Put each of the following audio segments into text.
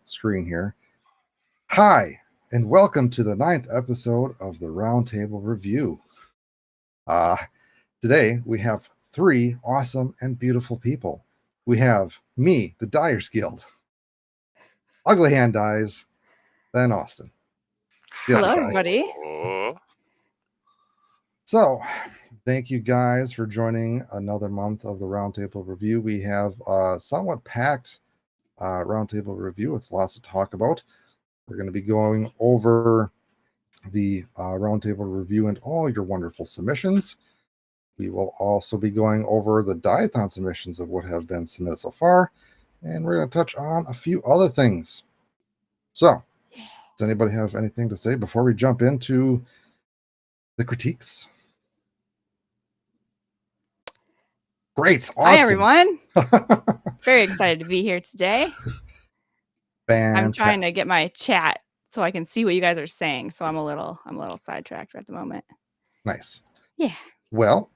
Screen here. Hi, and welcome to the 9th episode of the Roundtable Review. Today we have 3 awesome and beautiful people. We have me, the Dyers Guild, Ugly Hand Dyes, then Austin. Hello, everybody. So, thank you guys for joining another month of the Roundtable Review. We have a somewhat packed Roundtable Review with lots to talk about. We're going to be going over the Roundtable Review and all your wonderful submissions. We will also be going over the Diathon submissions of what have been submitted so far, and we're going to touch on a few other things. So, does anybody have anything to say before we jump into the critiques? Great, awesome. Hi, everyone. Very excited to be here today. Fantastic. I'm trying to get my chat so I can see what you guys are saying. So I'm a little sidetracked at the moment. Nice. Yeah. Well,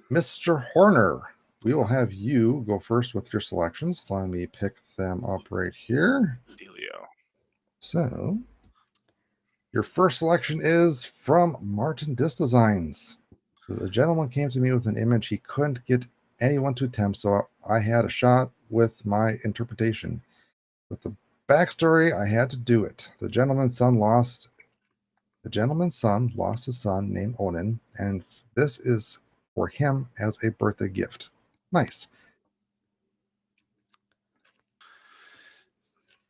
Mr. Horner, we will have you go first with your selections. Let me pick them up right here. Dealio. So, your first selection is from Martin Disc Designs. The gentleman came to me with an image he couldn't get anyone to attempt, so I had a shot with my interpretation. With the backstory, I had to do it. The gentleman's son lost his son named Onan, and this is for him as a birthday gift. Nice.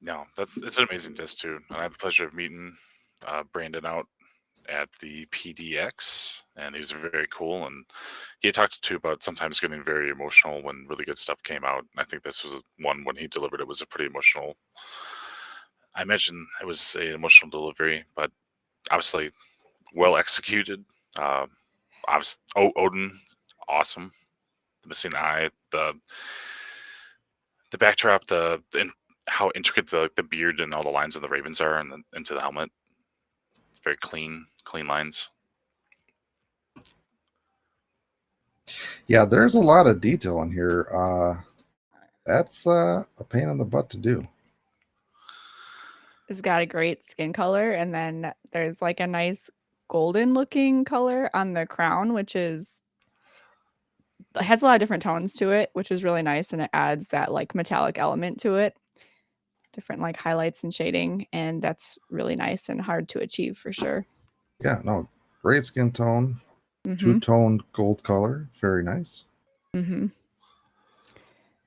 No, it's an amazing disc too. And I had the pleasure of meeting Brandon out at the PDX, and he was very cool. And he had talked too about sometimes getting very emotional when really good stuff came out. And I think this was one when he delivered it was a pretty emotional. I mentioned it was an emotional delivery, but obviously well executed. Odin, awesome. The missing eye, the backdrop, how intricate the beard and all the lines of the ravens are, and into the helmet. It's very clean lines. Yeah, there's a lot of detail in here. That's a pain in the butt to do. It's got a great skin color, and then there's like a nice golden looking color on the crown, which has a lot of different tones to it, which is really nice, and it adds that like metallic element to it. Different like highlights and shading, and that's really nice and hard to achieve for sure. Yeah, no, great skin tone, two-toned gold color, very nice.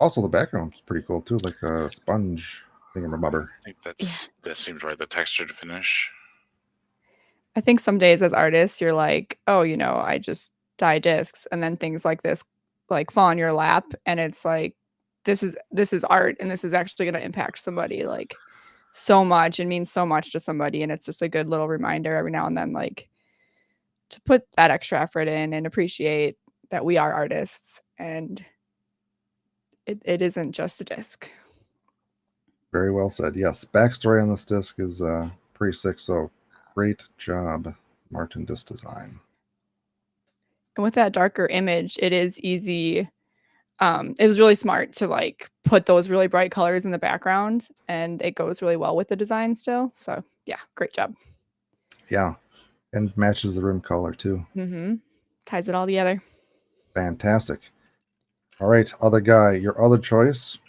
Also, the background is pretty cool too, like a sponge thingamabobber. I think that seems right. The texture to finish. I think some days as artists, you're like, oh, I just dye discs, and then things like this like fall in your lap, and it's like, this is art, and this is actually going to impact somebody like so much and means so much to somebody, and it's just a good little reminder every now and then, like, to put that extra effort in and appreciate that we are artists, and it isn't just a disc. Very well said. Yes, backstory on this disc is pretty sick, so great job, Martin Disc Design. And with that darker image, it is easy. It was really smart to like put those really bright colors in the background, and it goes really well with the design still. So yeah, great job. Yeah, and matches the rim color too. Ties it all together. Fantastic. All right, other guy, your other choice?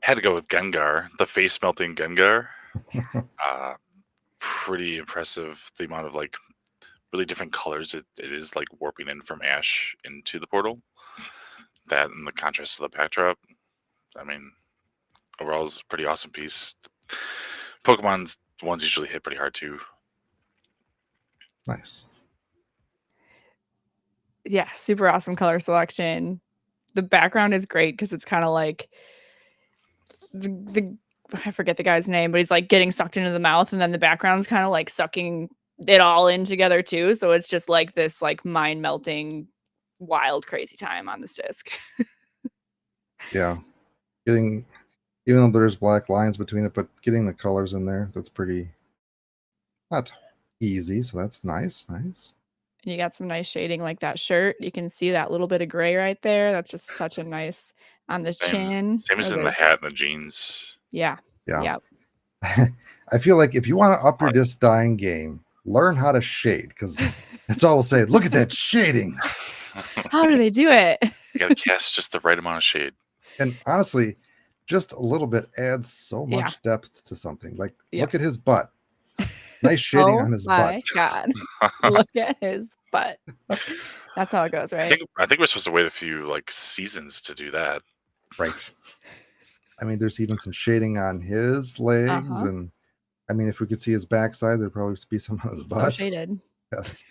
Had to go with Gengar, the face melting Gengar. Pretty impressive, the amount of like really different colors it is like warping in from ash into the portal. That and the contrast to the backdrop. I mean, overall is a pretty awesome piece. Pokemon's ones usually hit pretty hard too. Nice. Yeah, super awesome color selection. The background is great because it's kind of like the I forget the guy's name, but he's like getting sucked into the mouth, and then the background's kind of like sucking it all in together too. So it's just like this like mind melting, wild, crazy time on this disc. Yeah, getting even though there's black lines between it, but getting the colors in there, that's pretty not easy. So that's nice. And you got some nice shading like that shirt. You can see that little bit of gray right there. That's just such a nice on the chin. Same as in the hat and the jeans. Yeah. Yeah. I feel like if you want to up your disc dyeing game, learn how to shade, because that's all we'll say. Look at that shading. How do they do it? You gotta cast just the right amount of shade. And honestly, just a little bit adds so much depth to something. Like, look at his butt. Nice shading on his butt. Oh my God. Look at his butt. That's how it goes, right? I think we're supposed to wait a few like seasons to do that. Right. I mean, there's even some shading on his legs, and I mean, if we could see his backside, there'd probably be some on his butt. So shaded. Yes.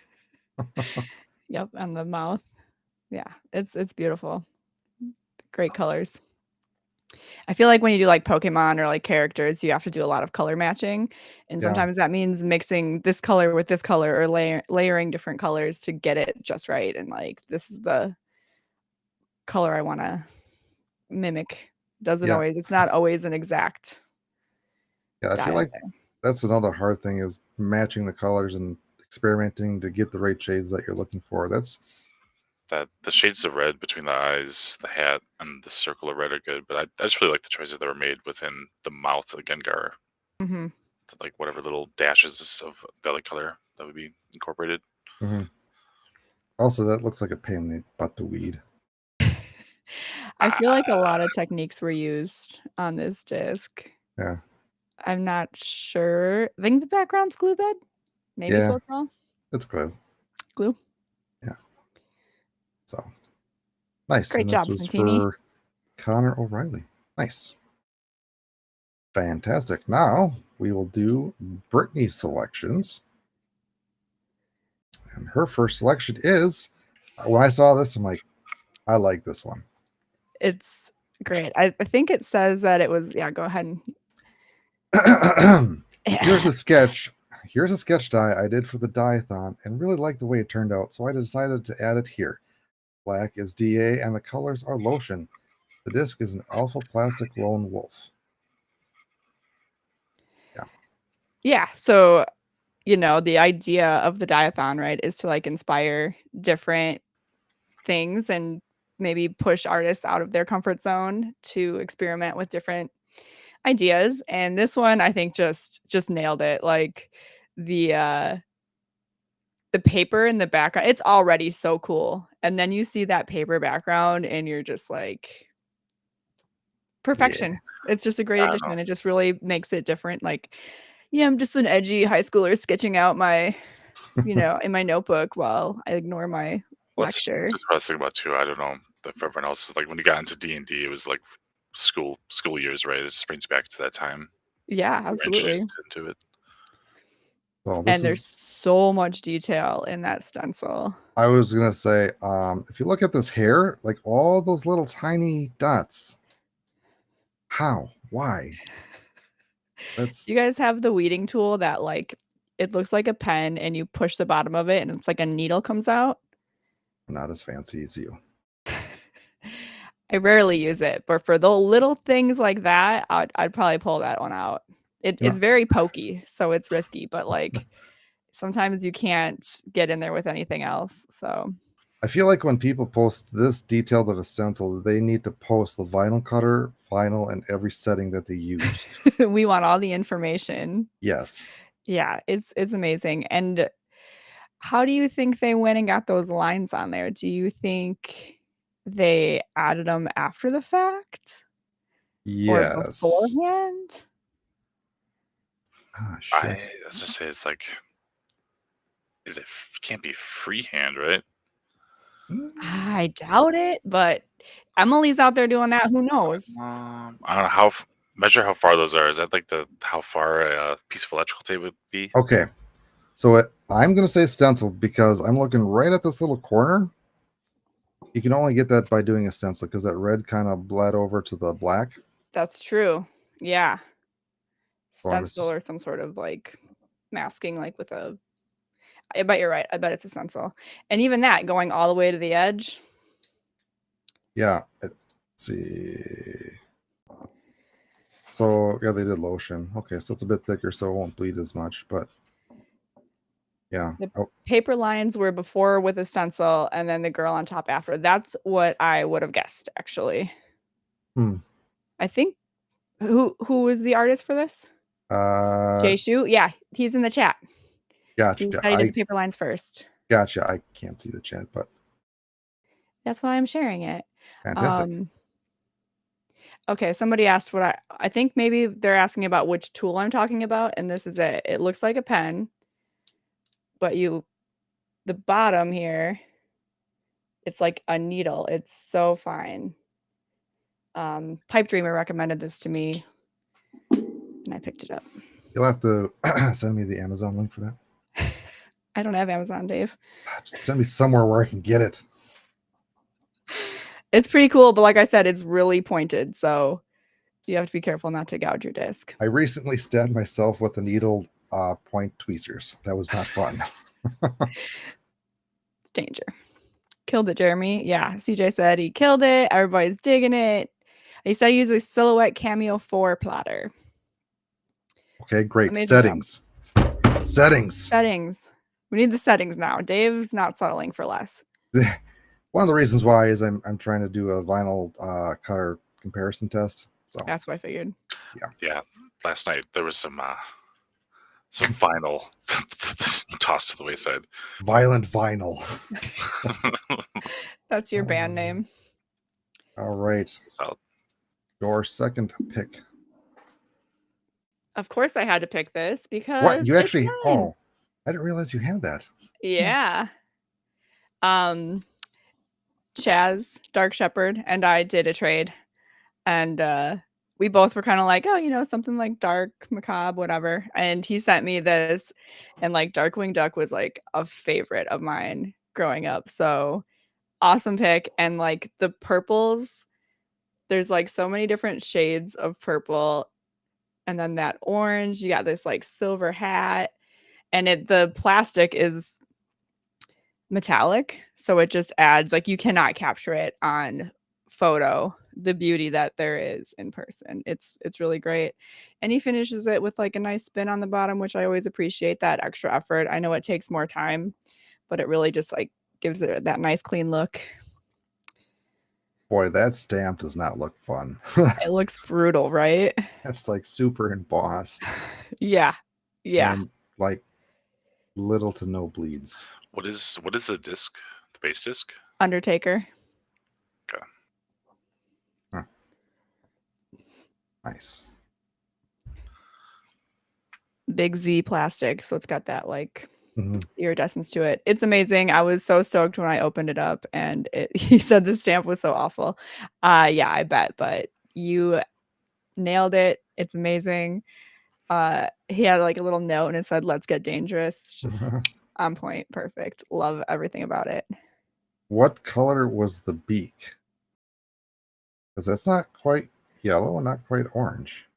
Yep, on the mouth. Yeah, it's beautiful. Great colors. I feel like when you do like Pokemon or like characters, you have to do a lot of color matching, and sometimes that means mixing this color with this color or layering different colors to get it just right. And like, this is the color I want to mimic. It's not always an exact. Yeah, I feel like that's another hard thing, is matching the colors and experimenting to get the right shades that you're looking for. That's that the shades of red between the eyes, the hat, and the circle of red are good, but I just really like the choices that were made within the mouth of the Gengar. Mm-hmm. Like whatever little dashes of the other color that would be incorporated. Mm-hmm. Also, that looks like a pain in the butt to weed. I feel like a lot of techniques were used on this disc. Yeah. I'm not sure. I think the background's glue bed. Maybe Floetrol. It's glue. Glue. Yeah. So nice. Great job, this was Santini. for Connor O'Reilly. Nice. Fantastic. Now we will do Brittany's selections. And her first selection is, when I saw this, I'm like, I like this one. It's great. I think it says that it was, go ahead. Here's a sketch. Here's a sketch die I did for the dye-a-thon and really liked the way it turned out, so I decided to add it here. Black is DA and the colors are lotion. The disc is an alpha plastic lone wolf. Yeah. So, the idea of the dye-a-thon, right, is to like inspire different things and maybe push artists out of their comfort zone to experiment with different ideas. And this one, I think, just nailed it. Like the paper in the background, it's already so cool. And then you see that paper background and you're just like, perfection. Yeah. It's just a great addition. It just really makes it different. Like, I'm just an edgy high schooler sketching out my, in my notebook while I ignore my lecture. That's what I was thinking about too. I don't know if everyone else is like, when you got into D&D, it was like school years, right? It brings back to that time. Yeah, absolutely. Into it. Well, there's so much detail in that stencil. I was gonna say, if you look at this hair, like all those little tiny dots. How? Why? You guys have the weeding tool that like it looks like a pen and you push the bottom of it and it's like a needle comes out? I'm not as fancy as you. I rarely use it, but for the little things like that, I'd probably pull that one out. It's very pokey, so it's risky, but like sometimes you can't get in there with anything else. So I feel like when people post this detailed of a stencil, they need to post the vinyl cutter, vinyl, and every setting that they used. We want all the information. Yes. Yeah, it's amazing. And how do you think they went and got those lines on there? Do you think they added them after the fact? Yes. Or beforehand? Ah, shit. I was gonna say, it's like, can't be freehand, right? I doubt it, but Emily's out there doing that. Who knows? I don't know measure how far those are. Is that like how far a piece of electrical tape would be? Okay. So I'm going to say stenciled because I'm looking right at this little corner. You can only get that by doing a stencil because that red kind of bled over to the black. That's true. Yeah. Stencil or some sort of like masking, like with a. I bet you're right. I bet it's a stencil. And even that going all the way to the edge. Yeah. Let's see. So yeah, they did lotion. Okay, so it's a bit thicker, so it won't bleed as much. But yeah, The paper lines were before with a stencil, and then the girl on top after. That's what I would have guessed, actually. I think who was the artist for this? Jay Shu? Yeah, he's in the chat. Gotcha. He said he did the paper lines first. Gotcha. I can't see the chat, but that's why I'm sharing it. Fantastic. Okay, somebody asked what I think maybe they're asking about which tool I'm talking about, and this is it. It looks like a pen, but the bottom here, it's like a needle. It's so fine. Pipe Dreamer recommended this to me, and I picked it up. You'll have to send me the Amazon link for that. I don't have Amazon, Dave. Just send me somewhere where I can get it. It's pretty cool, but like I said, it's really pointed, so you have to be careful not to gouge your disc. I recently stabbed myself with the needle point tweezers. That was not fun. Danger. Killed it, Jeremy. Yeah, CJ said he killed it. Everybody's digging it. He said he used a Silhouette Cameo 4 platter. Okay, great. Amazing Settings. We need the settings now. Dave's not settling for less. One of the reasons why is I'm trying to do a vinyl cutter comparison test. So that's what I figured. Yeah. Last night there was some vinyl tossed to the wayside. Violent vinyl. That's your band name. All right. So, your second pick. Of course I had to pick this because what you actually I didn't realize you had that. Yeah. Chaz, Dark Shepherd, and I did a trade, and we both were kind of like, oh, something like dark, macabre, whatever. And he sent me this, and like Darkwing Duck was like a favorite of mine growing up. So awesome pick. And like the purples, there's like so many different shades of purple. And then that orange, you got this like silver hat, and the plastic is metallic, so it just adds, like, you cannot capture it on photo, the beauty that there is in person. It's really great. And he finishes it with like a nice spin on the bottom, which I always appreciate that extra effort. I know it takes more time, but it really just like gives it that nice clean look. Boy, that stamp does not look fun. It looks brutal, right? It's like super embossed. Yeah. And like little to no bleeds. What is the disc? The base disc? Undertaker. Okay. Huh. Nice. Big Z plastic, so it's got that like iridescence to it. It's amazing. I was so stoked when I opened it up, and he said the stamp was so awful. Yeah, I bet, but you nailed it. It's amazing. He had like a little note and it said, "Let's get dangerous." Just on point. Perfect. Love everything about it. What color was the beak? Because that's not quite yellow and not quite orange.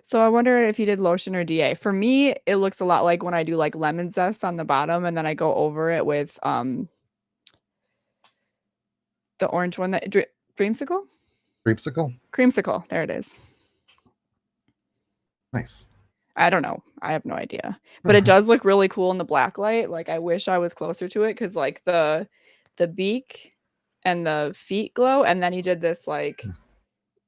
So I wonder if you did lotion or DA. For me, it looks a lot like when I do like lemon zest on the bottom, and then I go over it with the orange one, that dreamsicle. Creamsicle. There it is. Nice. I don't know. I have no idea. But it does look really cool in the black light. Like, I wish I was closer to it, because like the beak and the feet glow, and then he did this like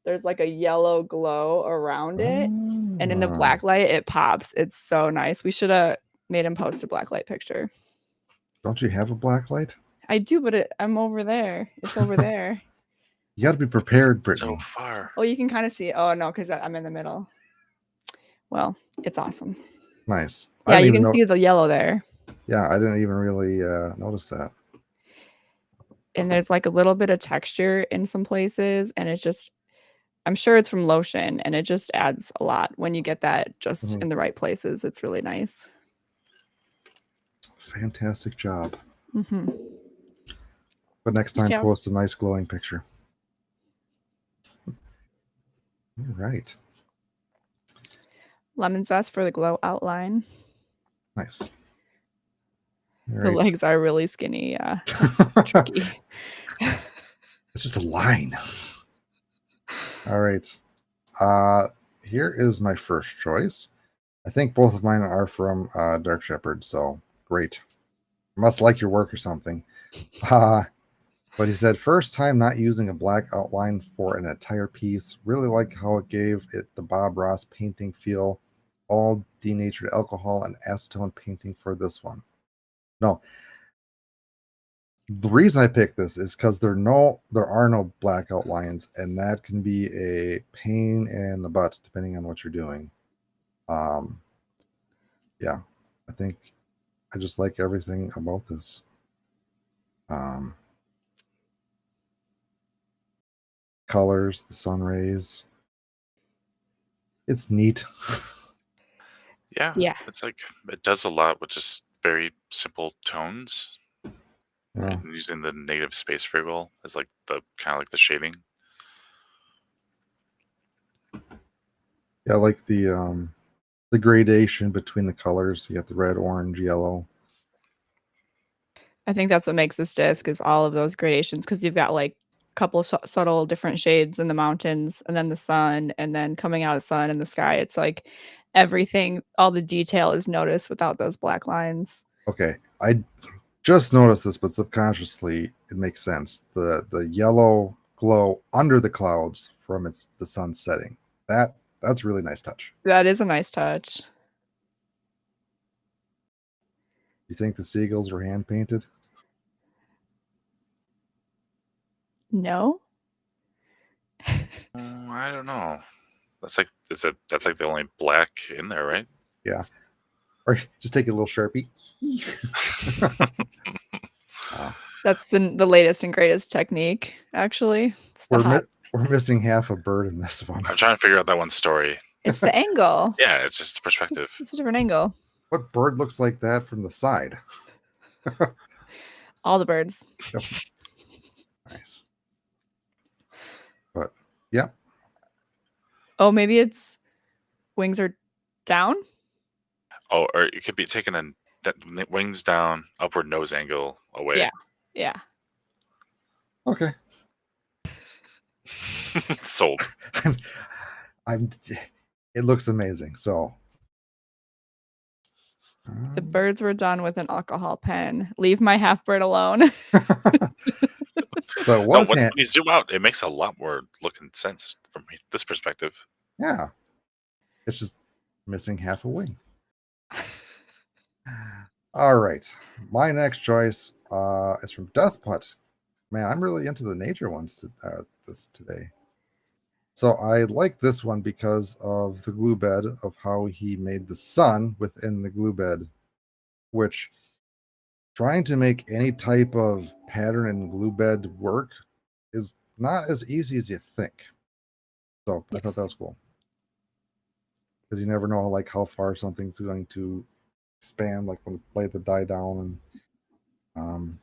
there's like a yellow glow around it, and in the black light it pops. It's so nice. We should have made him post a black light picture. Don't you have a black light? I do, but I'm over there. It's over there. You got to be prepared, Brittany. So far. Oh, you can kind of see it. Oh no, because I'm in the middle. Well, it's awesome. Nice. Yeah, you can see the yellow there. Yeah, I didn't even really notice that. And there's like a little bit of texture in some places, and it's just, I'm sure it's from lotion, and it just adds a lot when you get that just in the right places. It's really nice. Fantastic job. But next time, post a nice glowing picture. All right. Lemon zest for the glow outline. Nice. The legs are really skinny. Yeah. Tricky. It's just a line. All right. here is my first choice. I think both of mine are from Dark Shepherd, so great. Must like your work or something. But he said, first time not using a black outline for an entire piece. Really like how it gave it the Bob Ross painting feel. All denatured alcohol and acetone painting for this one. No, the reason I picked this is because there are no black outlines, and that can be a pain in the butt depending on what you're doing. Yeah, I think I just like everything about this. Colors, the sun rays. It's neat. Yeah, Yeah. it's like it does a lot with just very simple tones Yeah, and using the negative space variable as like the kind of like the shading. yeah, I like the gradation between the colors. You got the red, orange, yellow. I think that's what makes this disc is all of those gradations because you've got like a couple subtle different shades in the mountains and then the sun and then coming out of the sun and the sky. It's like everything, all the detail is noticed without those black lines. Okay, I just noticed this, but subconsciously it makes sense. The yellow glow under the clouds from the sun setting. That's a really nice touch. That is a nice touch. You think the seagulls were hand painted? No? I don't know. That's like that's like the only black in there, right? Yeah. Or just take a little Sharpie. That's the latest and greatest technique, actually. It's the hot. We're missing half a bird in this one. I'm trying to figure out that one story. It's the angle. Yeah, it's just the perspective. It's a different angle. What bird looks like that from the side? All the birds. Yep. Nice. But yeah. Oh, maybe its wings are down? Oh, or it could be taken in wings down, upward nose angle away. Yeah. Yeah. Okay. Sold. It looks amazing. So The birds were done with an alcohol pen. Leave my half bird alone. so it was when you zoom out, it makes a lot more looking sense from this perspective. Yeah. It's just missing half a wing. All right. My next choice is from Death Putt. Man, I'm really into the nature ones today. So I like this one because of the glue bed, of how he made the sun within the glue bed, which trying to make any type of pattern in glue bed work is not as easy as you think. So I thought that was cool. Because you never know like how far something's going to expand, like when you lay the dye down, and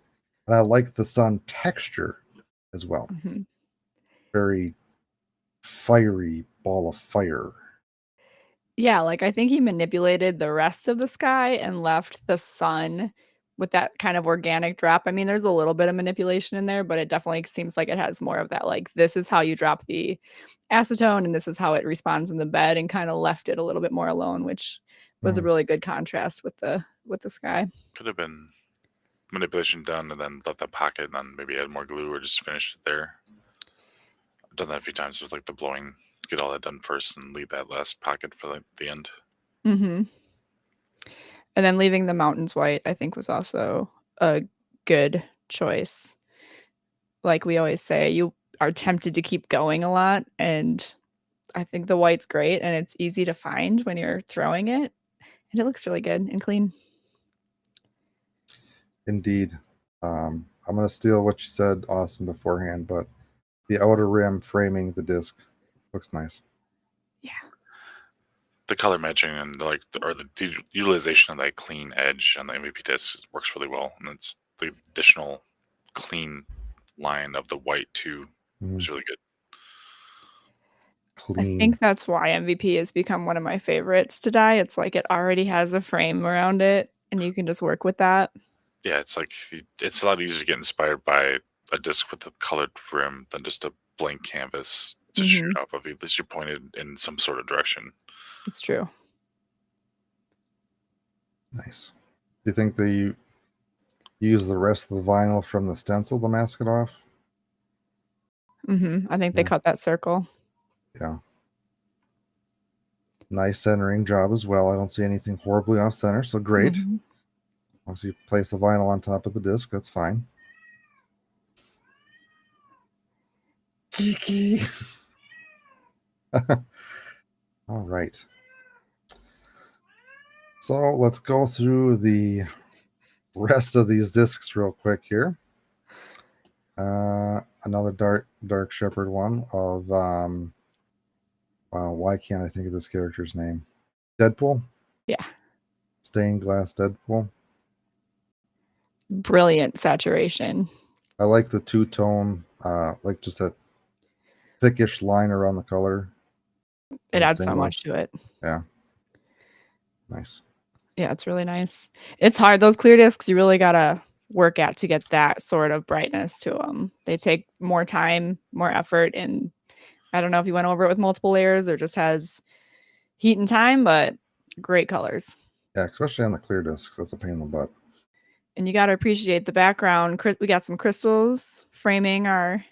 I like the sun texture as well. Mm-hmm. Very fiery ball of fire. Yeah, like I think he manipulated the rest of the sky and left the sun with that kind of organic drop. I mean, there's a little bit of manipulation in there, but it definitely seems like it has more of that, like, this is how you drop the acetone and this is how it responds in the bed, and kind of left it a little bit more alone, which was a really good contrast with the sky. Could have been manipulation done and then left that pocket and then maybe add more glue or just finish it there. I've done that a few times with like the blowing. Get all that done first and leave that last pocket for like the end. Mm-hmm. And then leaving the mountains white, I think, was also a good choice. Like we always say, you are tempted to keep going a lot, and I think the white's great, and it's easy to find when you're throwing it, and it looks really good and clean. Indeed. I'm going to steal what you said, Austin, beforehand, but the outer rim framing the disc looks nice. Yeah. The color matching and like the utilization of that clean edge on the MVP disc works really well, and it's the additional clean line of the white too. It's really good. Clean. I think that's why MVP has become one of my favorites to dye. It's like it already has a frame around it, and you can just work with that. Yeah, it's like it's a lot easier to get inspired by a disc with a colored rim than just a blank canvas to shoot off of. At least you're pointed in some sort of direction. It's true. Nice. Do you think they use the rest of the vinyl from the stencil to mask it off? I think they cut that circle. Yeah. Nice centering job as well. I don't see anything horribly off center, so great. Once you place the vinyl on top of the disc, that's fine. Kiki. All right. So let's go through the rest of these discs real quick here. Another dark shepherd one of wow, why can't I think of this character's name? Deadpool? Yeah. Stained glass Deadpool. Brilliant saturation. I like the two-tone, like just a thickish line around the color. It adds so much to it. Yeah. Nice. Yeah, it's really nice. It's hard. Those clear discs, you really gotta work at to get that sort of brightness to them. They take more time, more effort, and I don't know if you went over it with multiple layers or just has heat and time, but great colors. Yeah, especially on the clear discs. That's a pain in the butt. And you got to appreciate the background. We got some crystals framing our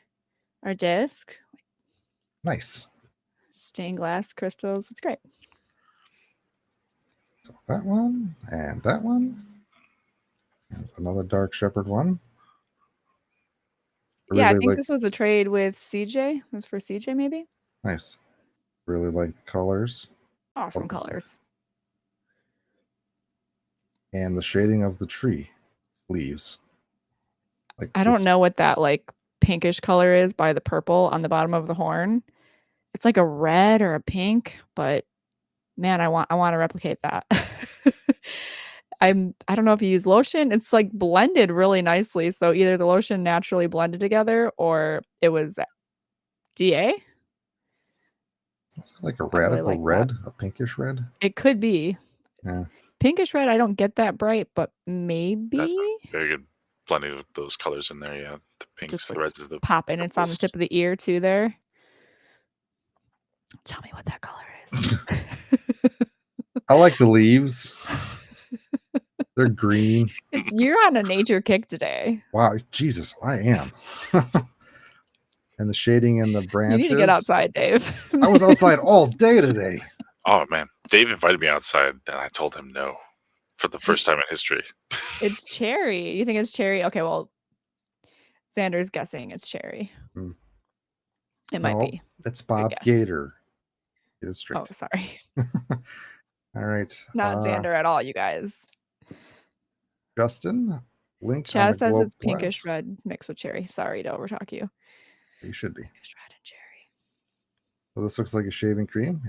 disc. Nice. Stained glass crystals. It's great. So that one and that one. And another dark shepherd one. I think this was a trade with CJ. It was for CJ, maybe. Nice. Really like the colors. Awesome colors. And the shading of the tree leaves. Like I don't know what that like pinkish color is by the purple on the bottom of the horn. It's like a red or a pink, but man, I want to replicate that. I don't know if you use lotion. It's like blended really nicely. So either the lotion naturally blended together or it was DA. It's like a radical red, a pinkish red. It could be. Yeah. Pinkish red, I don't get that bright, but maybe. That's a very good blending of those colors in there. Yeah, the pinks, just the reds, the popping. It's on the tip of the ear too. There. Tell me what that color is. I like the leaves. They're green. You're on a nature kick today. Wow, Jesus, I am. And the shading in the branches. You need to get outside, Dave. I was outside all day today. Oh man, Dave invited me outside, and I told him no for the first time in history. It's cherry. You think it's cherry? Okay, well, Xander's guessing it's cherry. It might be. It's Bob Gator. It is straight. Oh, sorry. All right. Not Xander at all, you guys. Justin, link. Chaz says it's pinkish red mixed with cherry. Sorry to overtalk you. You should be. Pinkish red and cherry. So this looks like a shaving cream.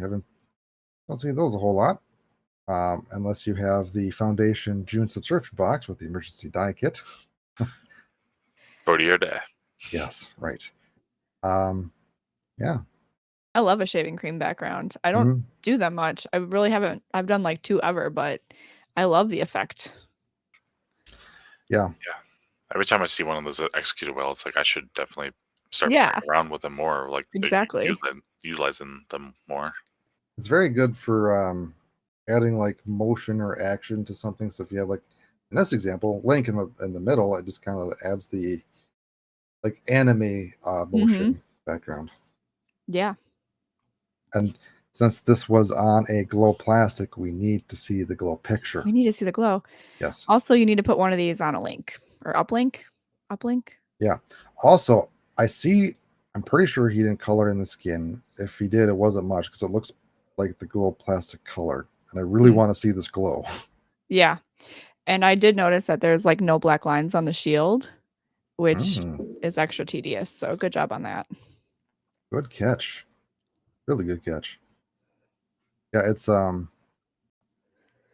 Don't see those a whole lot. Unless you have the Foundation June subscription box with the emergency dye kit. Bodhi or day. Yes, right. Yeah. I love a shaving cream background. I don't do that much. I really haven't. I've done like 2 ever, but I love the effect. Yeah. Every time I see one of those executed well, it's like I should definitely start playing around with them more. Like exactly utilizing them more. It's very good for adding like motion or action to something. So if you have like in this example, Link in the middle, it just kind of adds the like anime motion background. Yeah. And since this was on a glow plastic, we need to see the glow picture. We need to see the glow. Yes. Also, you need to put one of these on a link or uplink. Yeah. Also, I'm pretty sure he didn't color in the skin. If he did, it wasn't much because it looks like the glow plastic color. And I really want to see this glow. Yeah. And I did notice that there's like no black lines on the shield, which is extra tedious. So good job on that. Good catch. Really good catch. Yeah, it's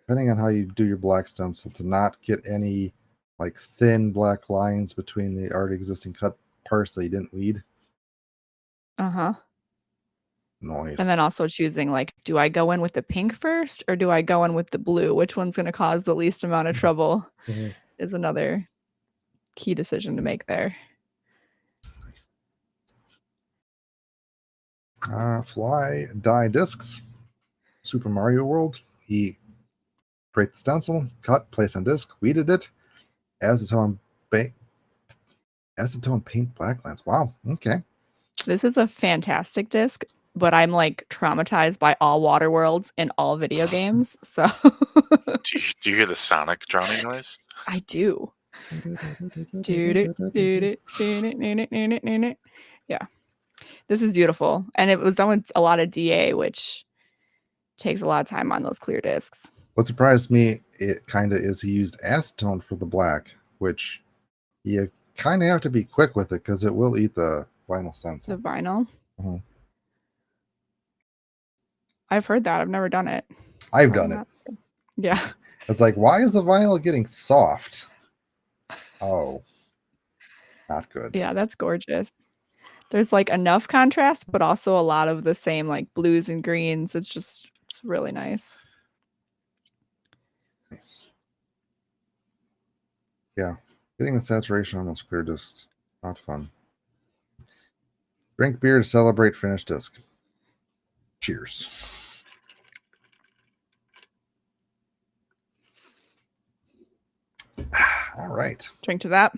depending on how you do your black stencil to not get any like thin black lines between the already existing cut parts that you didn't weed. Noise. And then also choosing like, do I go in with the pink first or do I go in with the blue? Which one's going to cause the least amount of trouble is another key decision to make there. Nice. Fly die discs. Super Mario World. He create the stencil, cut, place on disc, weeded it, acetone paint black lines. Wow. Okay. This is a fantastic disc, but I'm like traumatized by all water worlds in all video games. So Do you hear the Sonic drowning noise? I do. Yeah. This is beautiful. And it was done with a lot of DA, which takes a lot of time on those clear discs. What surprised me, it kind of is he used acetone for the black, which you kind of have to be quick with it because it will eat the vinyl stencil. The vinyl. Mm-hmm. I've heard that. I've never done it. I've done it. Yeah. It's like, why is the vinyl getting soft? Oh, not good. Yeah, that's gorgeous. There's like enough contrast, but also a lot of the same like blues and greens. It's really nice. Nice. Yeah, getting the saturation on those clear discs, not fun. Drink beer to celebrate finished disc. Cheers. All right. Drink to that.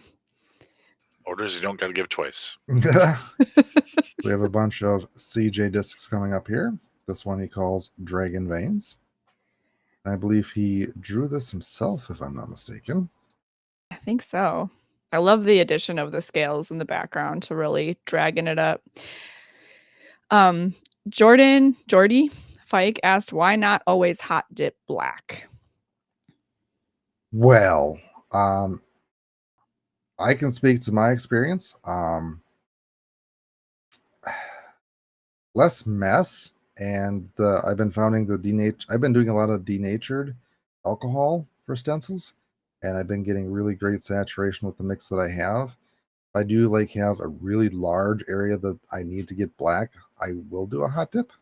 Orders you don't got to give twice. We have a bunch of CJ discs coming up here. This one he calls Dragon Veins. I believe he drew this himself, if I'm not mistaken. I think so. I love the addition of the scales in the background to really dragging it up. Jordy Fike asked, why not always hot dip black? Well, I can speak to my experience. Less mess, and I've been finding I've been doing a lot of denatured alcohol for stencils, and I've been getting really great saturation with the mix that I have. I do like have a really large area that I need to get black. I will do a hot dip.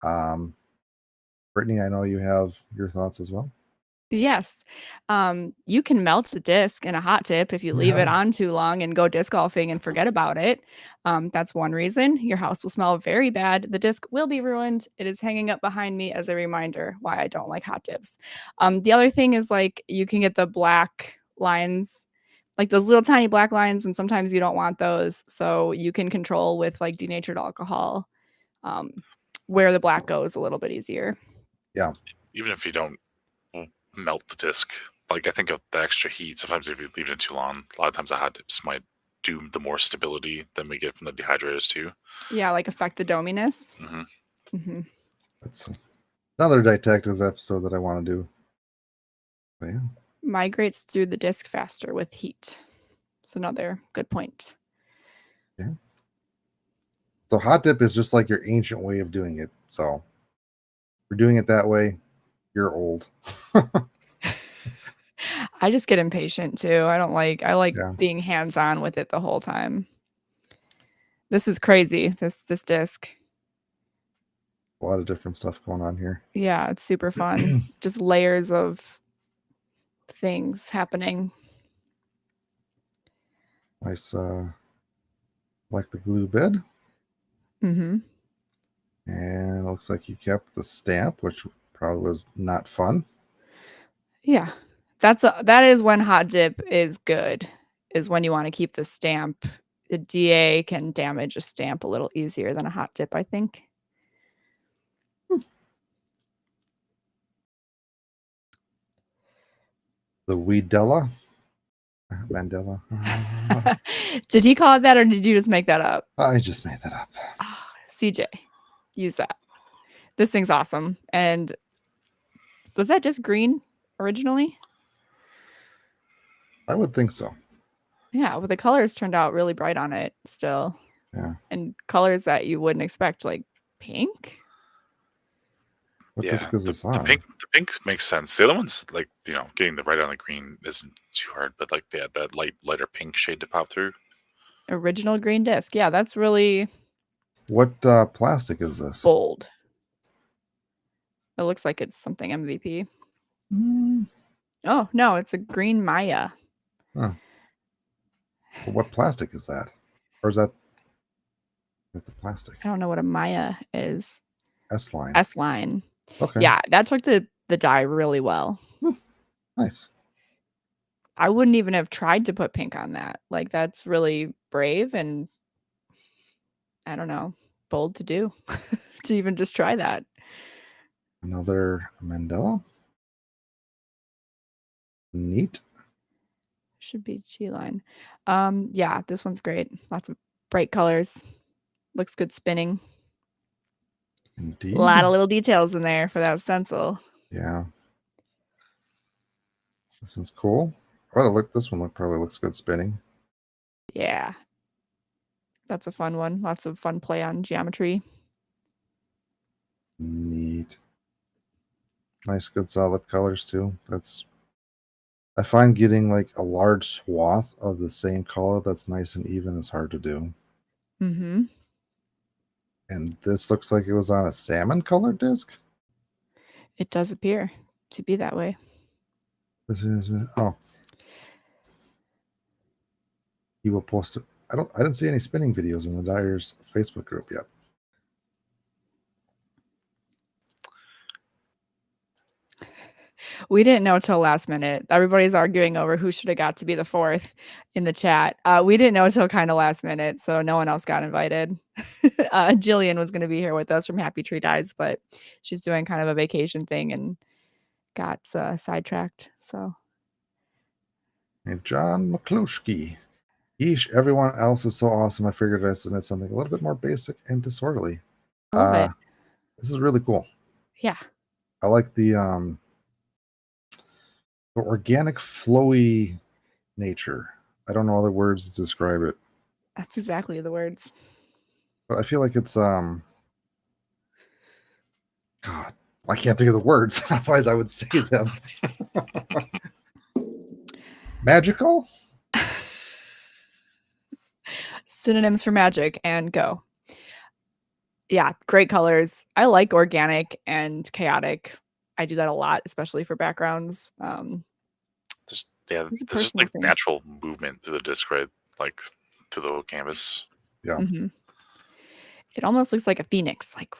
Brittany, I know you have your thoughts as well. Yes. You can melt the disc in a hot dip if you leave it on too long and go disc golfing and forget about it. That's one reason. Your house will smell very bad. The disc will be ruined. It is hanging up behind me as a reminder why I don't like hot dips. The other thing is like you can get the black lines, like those little tiny black lines, and sometimes you don't want those. So you can control with like denatured alcohol where the black goes a little bit easier. Yeah. Even if you don't melt the disc, like I think of the extra heat, sometimes if you leave it too long, a lot of times the hot dips might do the more stability than we get from the dehydrators too. Yeah, like affect the dominess. That's another detective episode that I want to do. But yeah. Migrates through the disc faster with heat. It's another good point. Yeah. So hot dip is just like your ancient way of doing it. So if you're doing it that way, you're old. I just get impatient too. I like being hands-on with it the whole time. This is crazy. This disc. A lot of different stuff going on here. Yeah, it's super fun. Just layers of things happening. Nice, like the glue bed. And it looks like he kept the stamp, which probably was not fun. Yeah, that is when hot dip is good, is when you want to keep the stamp. The DA can damage a stamp a little easier than a hot dip, I think. The Weedella. Mandela. Did he call it that, or did you just make that up? I just made that up. Oh, CJ, use that. This thing's awesome. And was that just green originally? I would think so. Yeah, but the colors turned out really bright on it still. Yeah. And colors that you wouldn't expect, like pink. What disc is this on? The pink makes sense. The other ones, like, getting the right on the green isn't too hard, but like they had that lighter pink shade to pop through. Original green disc. Yeah, that's really... What plastic is this? Bold. It looks like it's something MVP. Oh, no, it's a green Maya. Huh. Well, what plastic is that? Or is that... Like the plastic. I don't know what a Maya is. S-line. S-line. Okay. Yeah, that took the dye really well. Nice. I wouldn't even have tried to put pink on that. Like, that's really brave and, I don't know, bold to do. To even just try that. Another Mandela. Neat. Should be G-line. Yeah, this one's great. Lots of bright colors. Looks good spinning. Indeed. A lot of little details in there for that stencil. Yeah. This one's cool. Oh, this one probably looks good spinning. Yeah. That's a fun one. Lots of fun play on geometry. Neat. Nice, good, solid colors too. I find getting like a large swath of the same color that's nice and even is hard to do. Mm-hmm. And this looks like it was on a salmon colored disc. It does appear to be that way. Oh. He will post it. I didn't see any spinning videos in the Dyers Facebook group yet. We didn't know till last minute. Everybody's arguing over who should have got to be the fourth in the chat. We didn't know until kind of last minute, so no one else got invited. Jillian was going to be here with us from Happy Tree Dyes, but she's doing kind of a vacation thing and got sidetracked. So, And John McCluskey. Yeesh, everyone else is so awesome. I figured I'd submit something a little bit more basic and disorderly. love it. This is really cool. Yeah. I like the organic flowy nature. I don't know other words to describe it. That's exactly the words. But I feel like it's God, I can't think of the words. Otherwise I would say them. Magical? Synonyms for magic and go. Yeah, great colors. I like organic and chaotic. I do that a lot, especially for backgrounds. There's just like natural movement through the disc, right? Like through the whole canvas. Yeah. Mm-hmm. It almost looks like a phoenix, like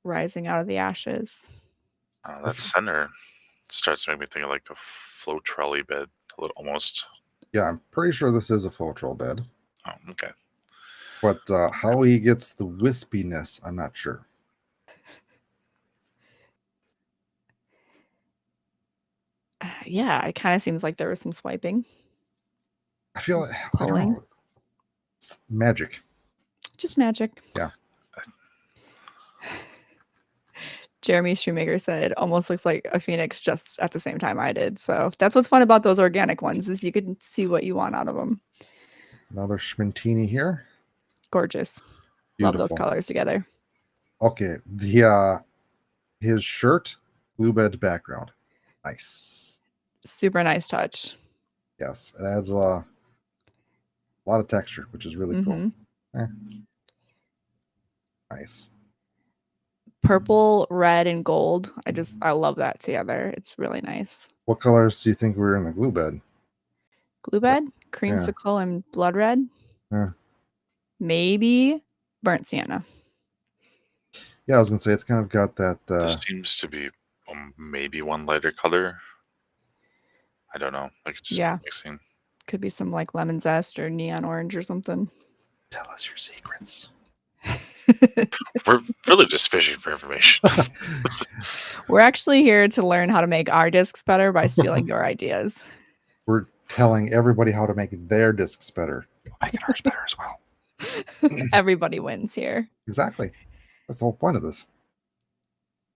rising out of the ashes. That center starts to make me think of like a flow trolley bed, a little almost. Yeah, I'm pretty sure this is a flow bed. Oh, okay. But how he gets the wispiness, I'm not sure. Yeah, it kind of seems like there was some swiping. I feel like I don't know. It's magic. Just magic. Yeah. Jeremy Shoemaker said it almost looks like a phoenix just at the same time I did. So that's what's fun about those organic ones is you can see what you want out of them. Another Schmintini here. Gorgeous. Beautiful. Love those colors together. Okay. The his shirt, blue bed background. Nice. Super nice touch. Yes. It adds a lot of texture, which is really cool. Nice. Purple, red, and gold. I love that together. It's really nice. What colors do you think were in the glue bed? Glue bed, creamsicle, and blood red. Yeah. Maybe burnt sienna. Yeah, I was gonna say it's kind of got that. There seems to be maybe one lighter color. I don't know. Like it's just mixing. Could be some like lemon zest or neon orange or something. Tell us your secrets. We're really just fishing for information. We're actually here to learn how to make our discs better by stealing your ideas. We're telling everybody how to make their discs better. Making ours better as well. Everybody wins here. Exactly. That's the whole point of this.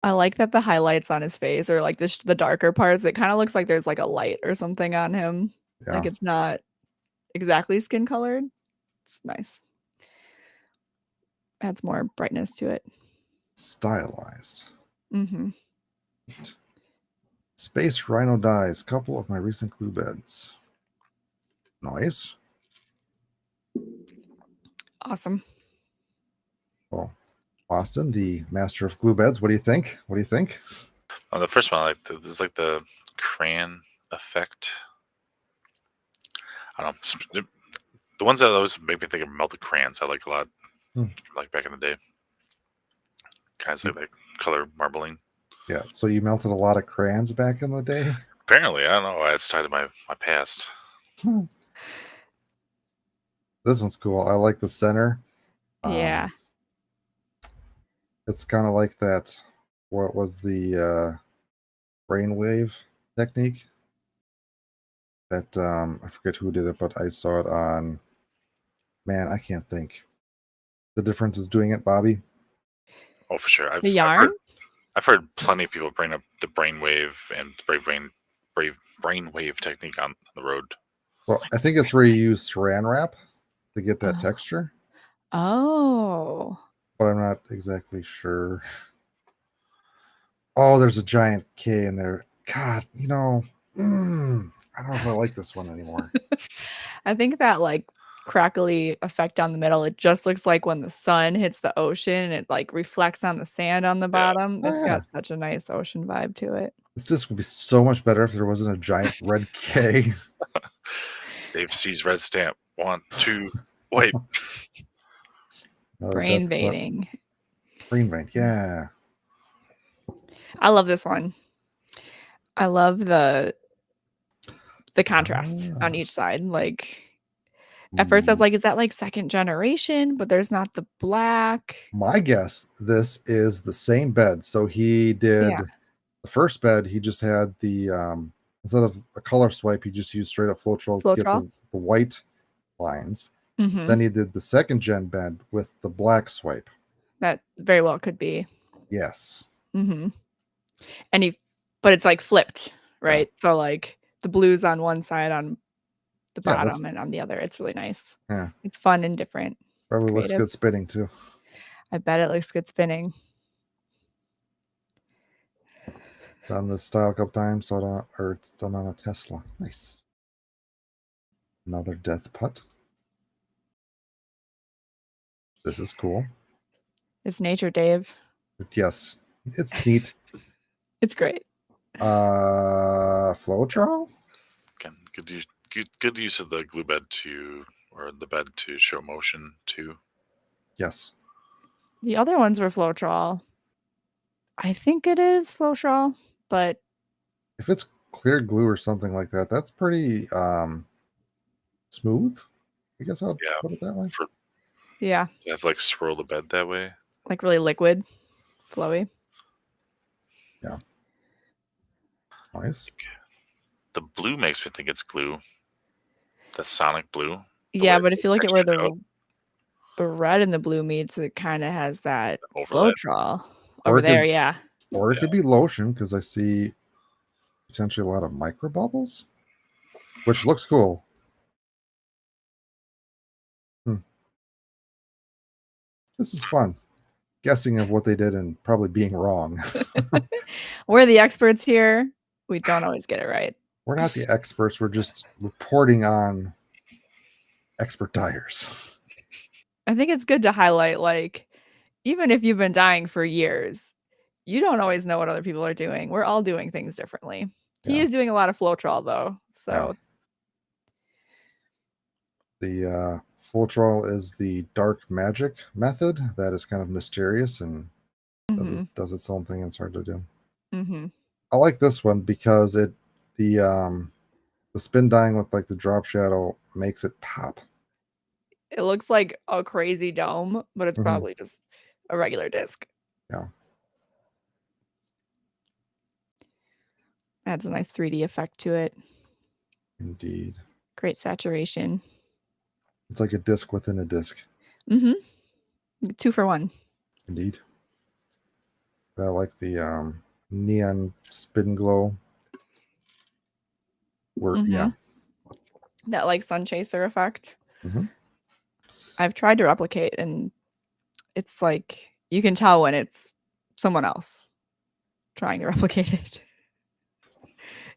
I like that the highlights on his face are like the darker parts. It kind of looks like there's like a light or something on him. Yeah. Like it's not exactly skin colored. It's nice. Adds more brightness to it. Stylized. Mm-hmm. Space Rhino Dyes. Couple of my recent glue beds. Nice. Awesome. Well, Austin, the master of glue beds. What do you think? Oh, the first one, there's like the crayon effect. I don't know. The ones that always make me think of melted crayons, I like a lot. like back in the day. Kind of like color marbling. Yeah. So you melted a lot of crayons back in the day? Apparently, I don't know why it's tied to my past. This one's cool. I like the center. Yeah. It's kind of like that. What was the brainwave technique? That I forget who did it, but I saw it on. Man, I can't think. The difference is doing it, Bobby. Oh, for sure. The yarn? I've heard plenty of people bring up the brainwave and brave brainwave technique on the road. Well, I think it's where you use saran wrap to get that texture, Oh. but I'm not exactly sure. Oh, there's a giant K in there. God, I don't know if I like this one anymore. I think that like crackly effect down the middle, it just looks like when the sun hits the ocean and it like reflects on the sand on the bottom. Oh, It's yeah. got such a nice ocean vibe to it. This disc would be so much better if there wasn't a giant red K. Dave sees red stamp. 1, 2, wipe. Brain veining. Brain vein, yeah. I love this one. I love the contrast on each side. Like at first I was like, is that like second generation? But there's not the black. My guess, this is the same bed. So he did the first bed, he just had the instead of a color swipe, he just used straight up Floetrol to get the white lines. Then he did the second gen bed with the black swipe. That very well could be. Yes. And but it's like flipped, right? So like the blue's on one side on the bottom and on the other. It's really nice. Yeah. It's fun and different. Probably looks good spinning too. I bet it looks good spinning. Done this style a couple times, or it's done on a Tesla. Nice. Another death putt. This is cool. It's nature, Dave. Yes. It's neat. It's great. Floetrol? Good use of the glue bed or the bed to show motion too. Yes. The other ones were Floetrol. I think it is Floetrol, but if it's clear glue or something like that, that's pretty smooth. I guess I'll put it that way. Yeah. You have to like swirl the bed that way. Like really liquid, flowy. Yeah. Nice. The blue makes me think it's glue. The sonic blue. Yeah, but if you look at where the red and the blue meets, it kind of has that Floetrol over there. Yeah. Or it could be lotion because I see potentially a lot of micro bubbles, which looks cool. This is fun. Guessing of what they did and probably being wrong. We're the experts here. We don't always get it right. We're not the experts. We're just reporting on expert dyers. I think it's good to highlight, like, even if you've been dyeing for years, you don't always know what other people are doing. We're all doing things differently. He is doing a lot of Floetrol, though. So the Floetrol is the dark magic method that is kind of mysterious and does its own thing. It's hard to do. I like this one because the spin dyeing with like the drop shadow makes it pop. It looks like a crazy dome, but it's probably just a regular disc. Yeah. Adds a nice 3D effect to it. Indeed. Great saturation. It's like a disc within a disc. 2 for 1. Indeed. But I like the neon spin glow. Yeah. That like sun chaser effect. I've tried to replicate, and it's like you can tell when it's someone else trying to replicate it.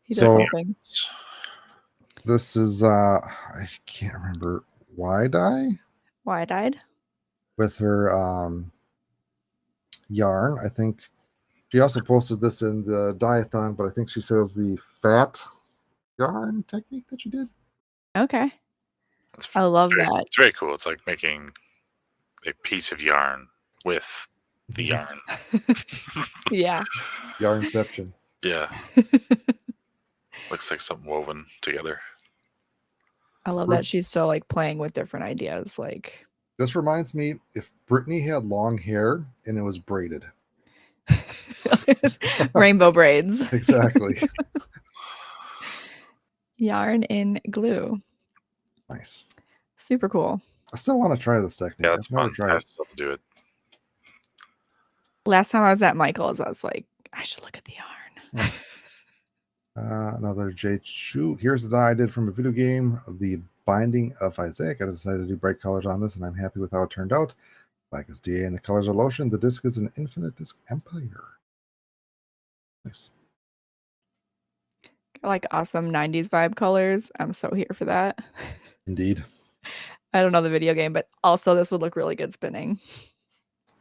He does something. This is I can't remember why-dye with her yarn. I think she also posted this in the dye-a-thon, but I think she says the fat yarn technique that she did. Okay. I love that. It's very cool. It's like making a piece of yarn with the yarn. Yeah. Yarnception. Yeah. Looks like something woven together. I love that she's still like playing with different ideas. Like This reminds me if Brittany had long hair and it was braided. rainbow braids. Exactly. Yarn and glue. Nice. Super cool. I still want to try this technique. Yeah, it's I've never fun. tried I it. still do it. Last time I was at Michael's, I was like, I should look at the yarn. Another J. Chu. Here's the dye I did from a video game, The Binding of Isaac. I decided to do bright colors on this, and I'm happy with how it turned out. Black is DA, and the colors are lotion. The disc is an infinite disc empire. Nice. I like awesome 90s vibe colors. I'm so here for that. Indeed. I don't know the video game, but also this would look really good spinning.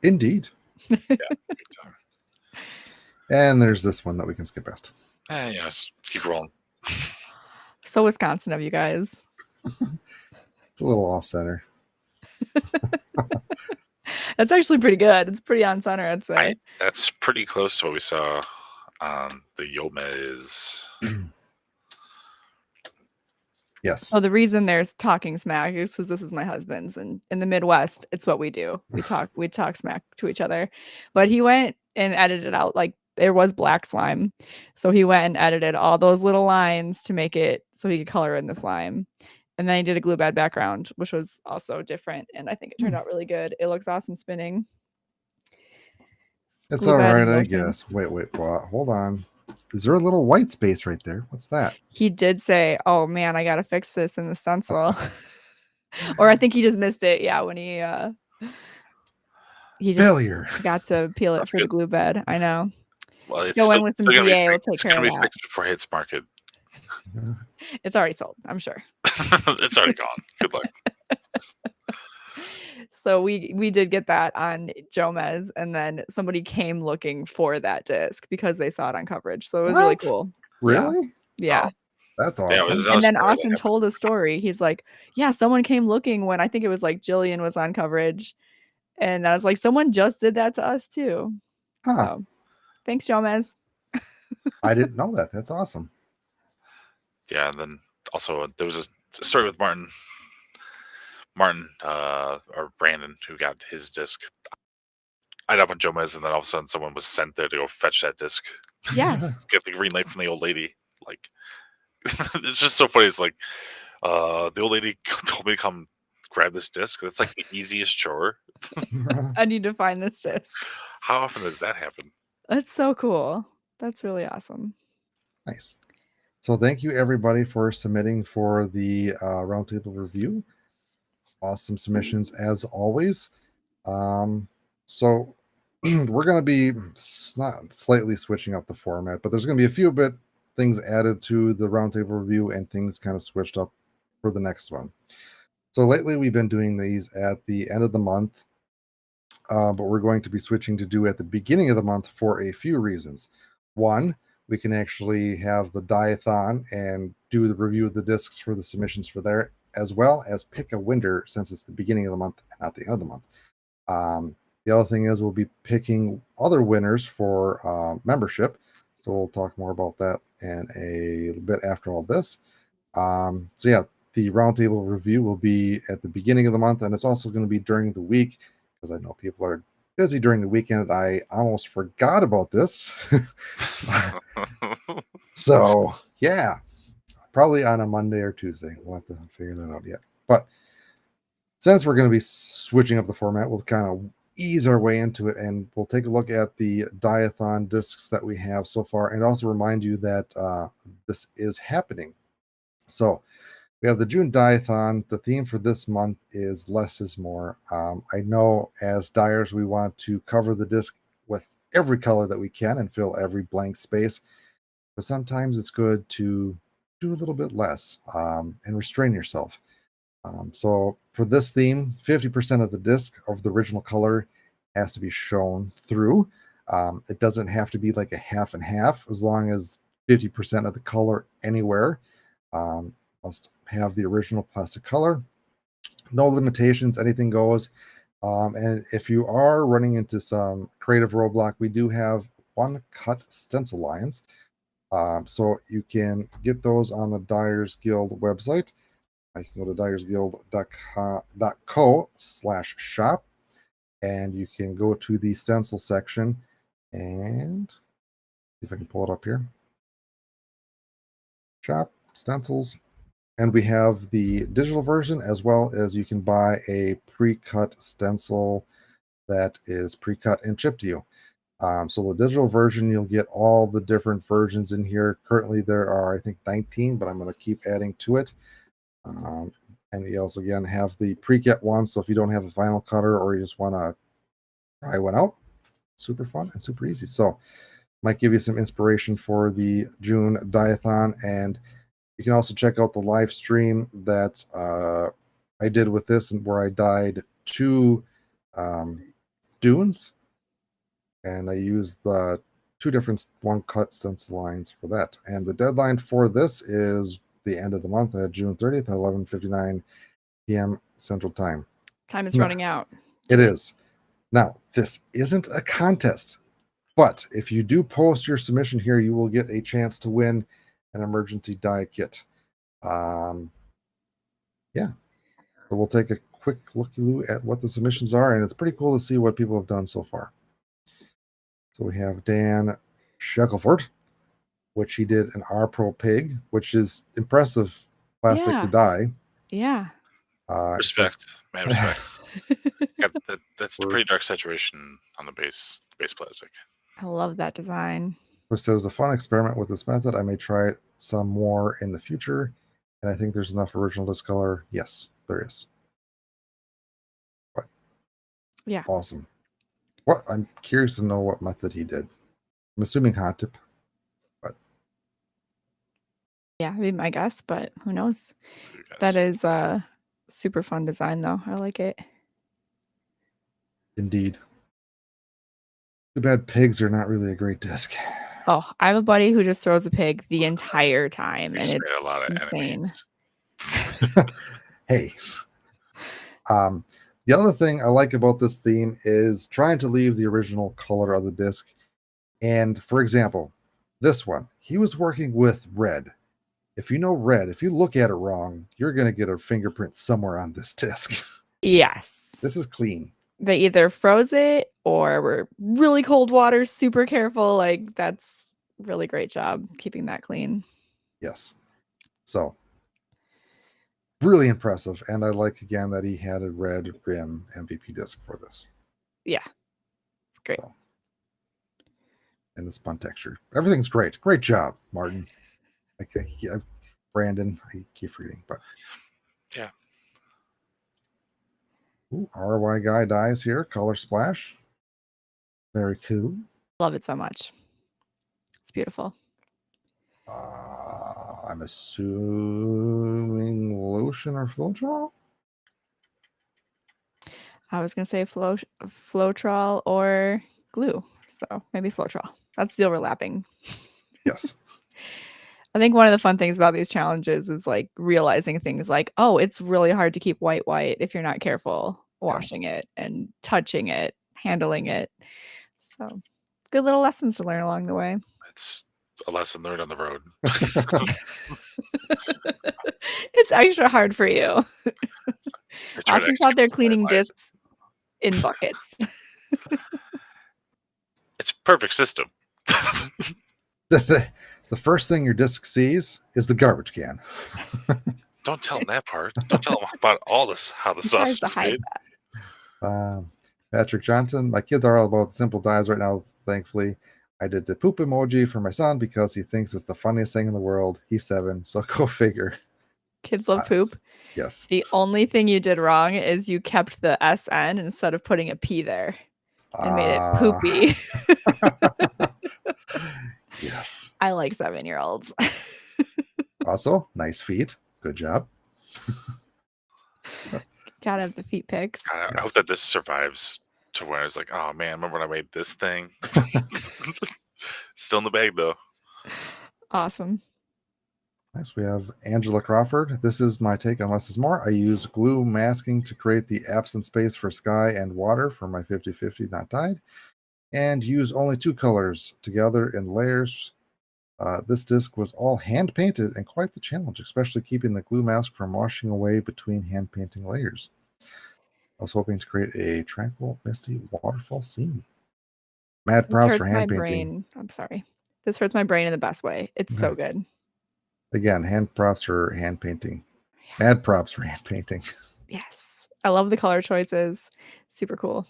Indeed. Yeah, big time. And there's this one that we can skip past. Yes, keep rolling. So Wisconsin of you guys. It's a little off center. That's actually pretty good. It's pretty on center, I'd say. That's pretty close to what we saw on the Yomez. Yes. So the reason there's talking smack is because this is my husband's, and in the Midwest, it's what we do. We talk smack to each other. But he went and edited out, like there was black slime, so he went and edited all those little lines to make it so he could color in the slime. And then he did a glue bad background, which was also different, and I think it turned out really good. It looks awesome spinning. It's Glue all bad right, and I lotion. guess. Wait, hold on. Is there a little white space right there? What's that? He did say, "Oh man, I gotta fix this in the stencil," or I think he just missed it. Yeah, when he just Failure. got to peel it for the glue bed. I know. Well, it's Still still, went with some still gonna be GA. We'll fixed. take It's care gonna of be that. fixed before it hits market. It's already sold, I'm sure. It's already gone. Good luck. So we did get that on Jomez, and then somebody came looking for that disc because they saw it on coverage. So it was really What? cool. Really? Yeah. Oh. That's Yeah, it awesome. was And then another story that Austin happened. told a story. He's like, yeah, someone came looking when I think it was like Jillian was on coverage. And I was like, someone just did that to us too. Huh. So thanks, Jomez. I didn't know that. That's awesome. Yeah, and then also there was a story with Martin, or Brandon, who got his disc. I'd up on Jomez, and then all of a sudden someone was sent there to go fetch that disc. Yes. Get the green light from the old lady. Like, it's just so funny. It's like, the old lady told me to come grab this disc. That's like the easiest chore. I need to find this disc. How often does that happen? That's so cool. That's really awesome. Nice. So thank you everybody for submitting for the roundtable review. Awesome submissions as always. So we're going to be not slightly switching up the format, but there's going to be a few things added to the roundtable review and things kind of switched up for the next one. So lately we've been doing these at the end of the month, but we're going to be switching to do at the beginning of the month for a few reasons. One, we can actually have the dye-a-thon and do the review of the discs for the submissions for there, as well as pick a winner since it's the beginning of the month and not the end of the month. The other thing is we'll be picking other winners for membership. So we'll talk more about that in a little bit after all this. So yeah, the roundtable review will be at the beginning of the month, and it's also going to be during the week because I know people are busy during the weekend. I almost forgot about this. So yeah, probably on a Monday or Tuesday. We'll have to figure that out yet. But since we're going to be switching up the format, we'll kind of ease our way into it, and we'll take a look at the dye-a-thon discs that we have so far, and also remind you that this is happening. So we have the June dye-a-thon. The theme for this month is less is more. I know as Dyers, we want to cover the disc with every color that we can and fill every blank space, but sometimes it's good to do a little bit less and restrain yourself. So for this theme, 50% of the disc of the original color has to be shown through. It doesn't have to be like a half and half, as long as 50% of the color anywhere must have the original plastic color. No limitations, anything goes. And if you are running into some creative roadblock, we do have one-cut stencil lines. So you can get those on the Dyers Guild website. You can go to dyersguild.co/shop, and you can go to the stencil section and see if I can pull it up here. Shop stencils. And we have the digital version, as well as you can buy a pre-cut stencil that is pre-cut and shipped to you. So the digital version, you'll get all the different versions in here. Currently, there are, I think, 19, but I'm going to keep adding to it. And you also, again, have the pre-cut one. So if you don't have a vinyl cutter or you just want to try one out, super fun and super easy. So might give you some inspiration for the June Dye-a-thon. And you can also check out the live stream that I did with this, and where I dyed 2 dunes. And I used the 2 different one-cut stencil lines for that. And the deadline for this is the end of the month, June 30th at 11:59 p.m. Central Time. Time is running out. It is. Now, this isn't a contest, but if you do post your submission here, you will get a chance to win an emergency dye kit. Yeah. So we'll take a quick look at what the submissions are, and it's pretty cool to see what people have done so far. So we have Dan Shackelford, which he did an R-Pro pig, which is impressive plastic to dye. Yeah. Respect. Man, respect. That's a pretty dark saturation on the base plastic. I love that design. It says a fun experiment with this method. I may try some more in the future. And I think there's enough original discolor. Yes, there is. But yeah. Awesome. What I'm curious to know what method he did. I'm assuming hot tip. But yeah, I mean, my guess, but who knows? That is a super fun design though. I like it. Indeed. Too bad pigs are not really a great disc. Oh, I have a buddy who just throws a pig the entire time, and it's a lot of insane. Hey. The other thing I like about this theme is trying to leave the original color of the disc. And for example, this one, he was working with red. If you know red, if you look at it wrong, you're going to get a fingerprint somewhere on this disc. Yes. This is clean. They either froze it or were really cold water, super careful. Like, that's really great job keeping that clean. Yes. So really impressive. And I like, again, that he had a red rim MVP disc for this. Yeah. It's great. So, and the spun texture. Everything's great. Great job, Martin. Brandon, I keep reading, but yeah. Ooh, RY guy dies here. Color splash. Very cool. Love it so much. It's beautiful. I'm assuming lotion or Floetrol? I was going to say Floetrol or glue. So maybe Floetrol. That's the overlapping. Yes. I think one of the fun things about these challenges is like realizing things like, oh, it's really hard to keep white if you're not careful washing it and touching it, handling it. So good little lessons to learn along the way. It's a lesson learned on the road. It's extra hard for you. Austin's out there cleaning discs in buckets. It's a perfect system. The first thing your disc sees is the garbage can. Don't tell them that part. Don't tell them about all this, how the sausage is made. Patrick Johnson, my kids are all about simple dyes right now, thankfully. I did the poop emoji for my son because he thinks it's the funniest thing in the world. He's 7, so go figure. Kids love poop. Yes. The only thing you did wrong is you kept the SN instead of putting a P there and made it poopy. Yes. I like 7-year-olds. Also, nice feet. Good job. Gotta have the feet pics. I hope that this survives to where it's like, oh man, remember when I made this thing? Still in the bag though. Awesome. Nice. We have Angela Crawford. This is my take on less is more. I use glue masking to create the absent space for sky and water for my 50-50 not dyed, and use only 2 colors together in layers. This disc was all hand painted and quite the challenge, especially keeping the glue mask from washing away between hand painting layers. I was hoping to create a tranquil, misty waterfall scene. Mad This props for hurts my hand painting. brain. I'm sorry. This hurts my brain in the best way. It's so good. Again, hand props for hand painting. Yeah. Mad props for hand painting. Yes. I love the color choices. Super cool.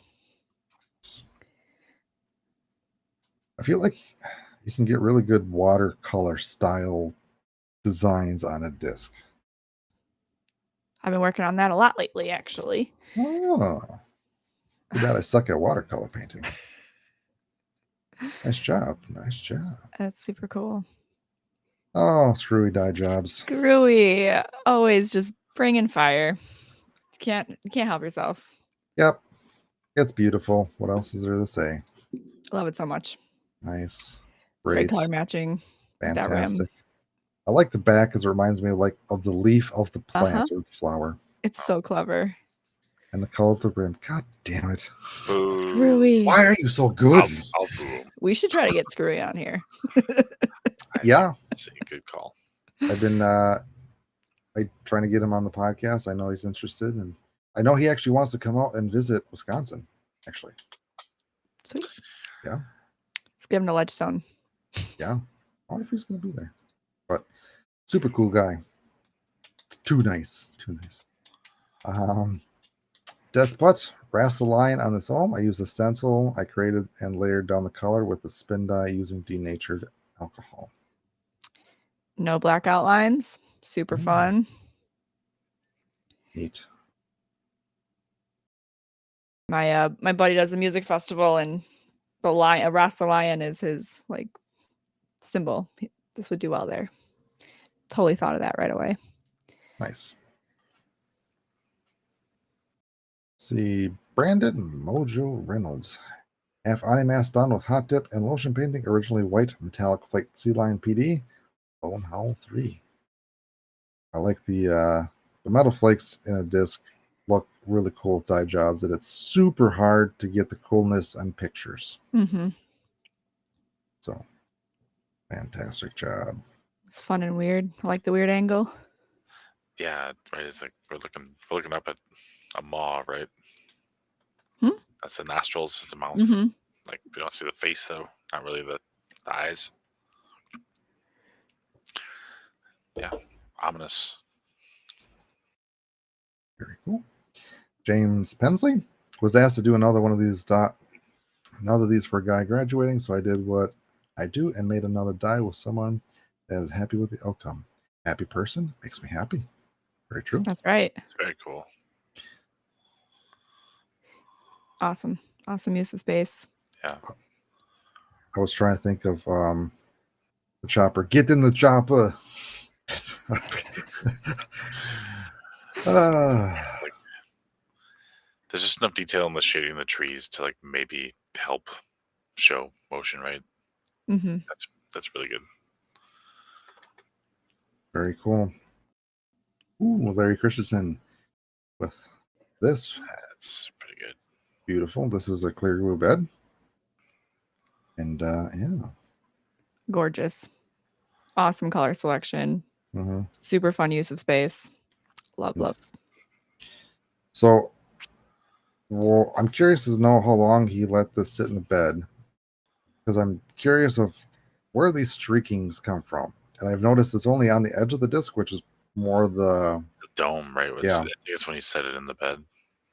I feel like you can get really good watercolor style designs on a disc. I've been working on that a lot lately, actually. Oh, too bad I suck at watercolor painting. Nice job. Nice job. That's super cool. Oh, screwy dye jobs. Screwy. Always just bringing fire. You can't help yourself. Yep. It's beautiful. What else is there to say? Love it so much. Nice. Great Great. color matching. That rim. Fantastic. I like the back because it reminds me of the leaf of the plant or the flower. It's so clever. And the color of the rim. God damn it. Screwy. Why are you so good? I'll boo him. We should try to get Screwy on here. Yeah. That's a good call. I've been trying to get him on the podcast. I know he's interested, and I know he actually wants to come out and visit Wisconsin, actually. Sweet. Yeah. Let's give him the Ledgestone. Yeah. I wonder if he's going to be there. But super cool guy. It's too nice. Too nice. Death Putt, Rasta line on this home. I used a stencil I created and layered down the color with the spin dye using denatured alcohol. No black outlines. Super fun. Neat. My buddy does a music festival, and the lion, a Rasta lion, is his like symbol. This would do well there. Totally thought of that right away. Nice. Let's see, Brandon Mojo Reynolds. Half Animask done with hot dip and lotion painting, originally white metallic flaked sea lion PD. Bone Howl 3. I like the metal flakes in a disc look really cool with dye jobs, that it's super hard to get the coolness on pictures. Mm-hmm. So fantastic job. It's fun and weird. I like the weird angle. Yeah, right. It's like we're looking up at a maw, right? That's the nostrils, it's the mouth. Mm-hmm. Like we don't see the face though, not really the eyes. Yeah, ominous. Very cool. James Pensley was asked to do another of these for a guy graduating, so I did what I do and made another die with someone that is happy with the outcome. Happy person makes me happy. Very true. That's right. It's very cool. Awesome use of space. Yeah. I was trying to think of the chopper. Get in the chopper. Like, there's just enough detail in the shading of the trees to like maybe help show motion, right? Mm-hmm. That's really good. Very cool. Ooh, Larry Christensen with this. That's pretty good. Beautiful. This is a clear glue bed. And yeah. Gorgeous. Awesome color selection. Mm-hmm. Super fun use of space. Love. So, well, I'm curious to know how long he let this sit in the bed, because I'm curious of where these streakings come from. And I've noticed it's only on the edge of the disc, which is more the dome, right? Yeah. I think it's when you set it in the bed.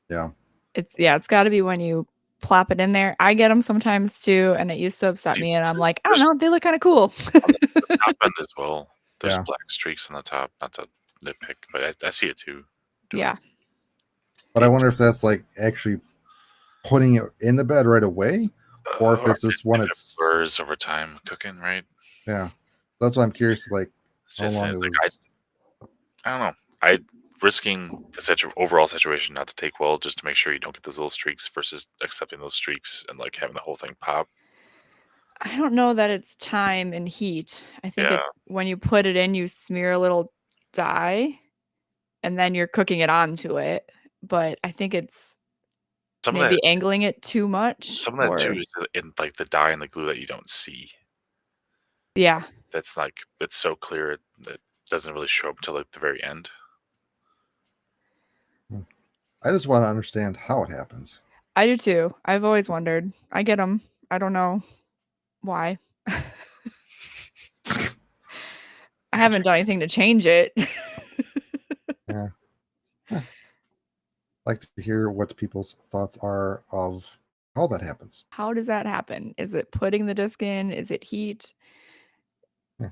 Yeah. It's got to be when you plop it in there. I get them sometimes too, and it used to upset me. And I'm like, I don't know, they look kind of cool. The top end as well. There's Yeah. black streaks on the top. Not to nitpick, but I see it too. Yeah. But I wonder if that's like actually putting it in the bed right away, or if it's just when it it's blurs over time cooking, right? Yeah. That's why I'm curious, like It's how just- long it's it like, was. I don't know. I risking the overall situation not to take well, just to make sure you don't get those little streaks, versus accepting those streaks and like having the whole thing pop. I don't know that it's time and heat. I think Yeah. it's when you put it in, you smear a little dye, and then you're cooking it onto it. But I think it's Some of that maybe angling it too much, some of that too or is in, like, the dye and the glue that you don't see. yeah, That's, like, it's so clear that doesn't really show up till, like, the very end. I just want to understand how it happens. I do too. I've always wondered. I get them. I don't know why. I haven't done anything to change it. Yeah. Huh. Like to hear what people's thoughts are of how that happens. How does that happen? Is it putting the disc in? Is it heat? Yeah.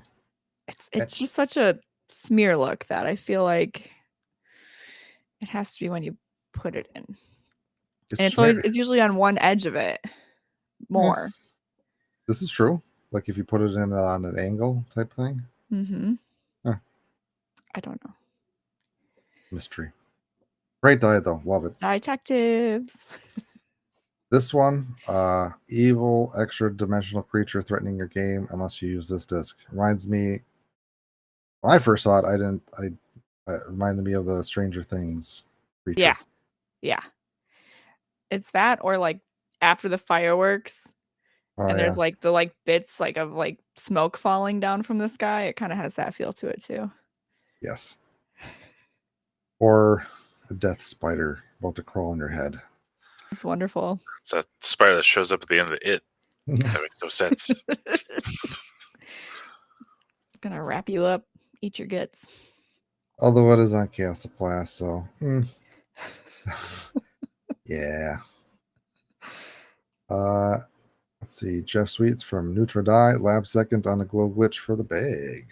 It's just such a smear look that I feel like it has to be when you put it in. And it's usually on one edge of it more. This is true. Like if you put it in on an angle type thing. Mm-hmm. Huh. I don't know. Mystery. Great dye though. Love it. Detectives. This one, evil extra dimensional creature threatening your game unless you use this disc. Reminds me, when I first saw it, it reminded me of the Stranger Things creature. Yeah. Yeah. It's that or like after the fireworks and there's like the bits like of like smoke falling down from the sky. It kind of has that feel to it too. Yes. Or a death spider about to crawl on your head. It's wonderful. It's a spider that shows up at the end of it. That makes no sense. Gonna wrap you up, eat your guts. Although it is on Castleplast, so yeah. Let's see. Jeff Sweets from Nutra Dye, lab second on the glow glitch for the bag.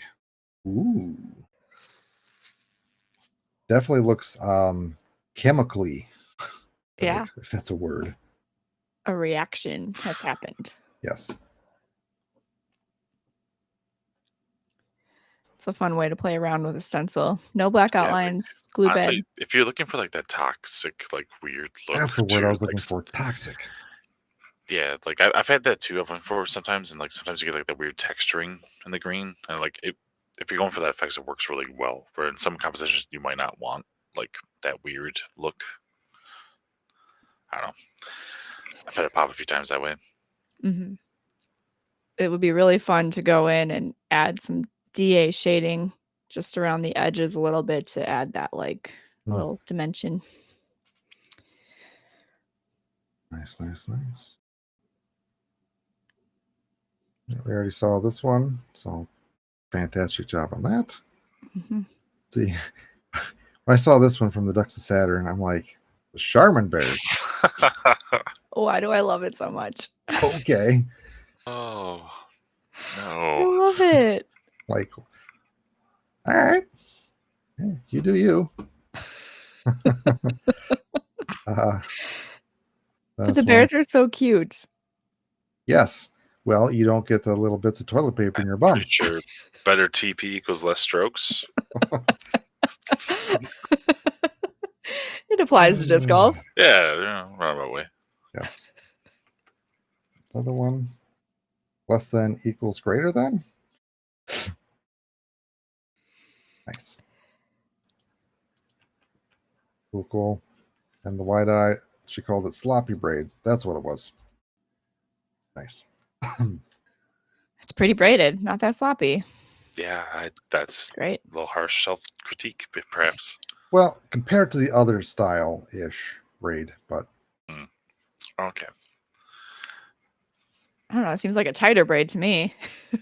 Ooh. Definitely looks chemically. Yeah. If that's a word. A reaction has happened. Yes. It's a fun way to play around with a stencil. No black outlines, glue bed. Honestly, if you're looking for like that toxic, like weird look, That's the word too, I was like, looking for. Toxic. Yeah, like I've had that too. I've went for sometimes, and like sometimes you get like that weird texturing in the green, and like if you're going for that effect, it works really well. Where in some compositions you might not want like that weird look. I don't know. I've had it pop a few times that way. Mm-hmm. It would be really fun to go in and add some DA shading just around the edges a little bit to add that like little dimension. Nice, nice, nice. We already saw this one, so fantastic job on that. Mm-hmm. See, when I saw this one from the Ducks of Saturn, I'm like, the Charmin Bears. Why do I love it so much? Okay. Oh I no! love it. Like, all right. Yeah, you do you. But the bears are so cute. Yes. Well, you don't get the little bits of toilet paper in your bum. Pretty sure better TP equals less strokes. It applies to disc golf. Yeah, roundabout way. Yes. Other one, less than equals greater than. Nice. Cool, cool. And the wide eye, she called it sloppy braid. That's what it was. Nice. It's pretty braided, not that sloppy. Yeah, that's great. A little harsh self-critique, perhaps. Well, compared to the other style-ish braid, but okay. I don't know. It seems like a tighter braid to me.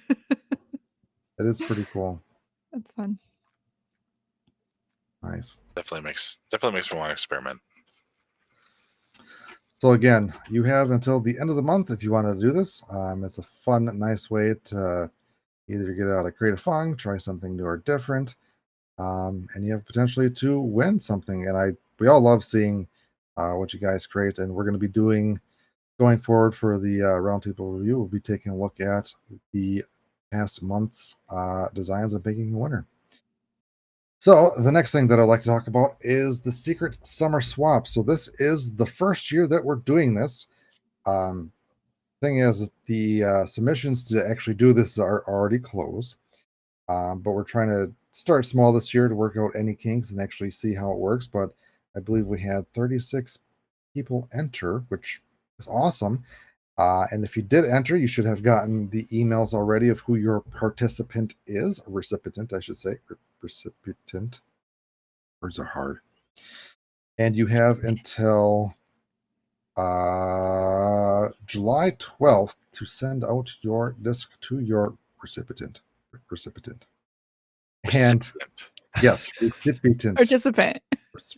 it is pretty cool. That's fun. Nice. Definitely makes me want to experiment. So again, you have until the end of the month if you want to do this. It's a fun, nice way to either get out of creative fun, try something new or different, and you have potentially to win something. And we all love seeing what you guys create, and we're going to be doing going forward for the roundtable review. We'll be taking a look at the past month's designs and picking a winner. So the next thing that I'd like to talk about is the Secret Summer Swap. So this is the first year that we're doing this. thing is, the submissions to actually do this are already closed. But we're trying to start small this year to work out any kinks and actually see how it works. But I believe we had 36 people enter, which is awesome. And if you did enter, you should have gotten the emails already of who your participant is, or recipient, I should say. Recipient. Words are hard. And you have until July 12th to send out your disc to your recipient. And yes, recipient.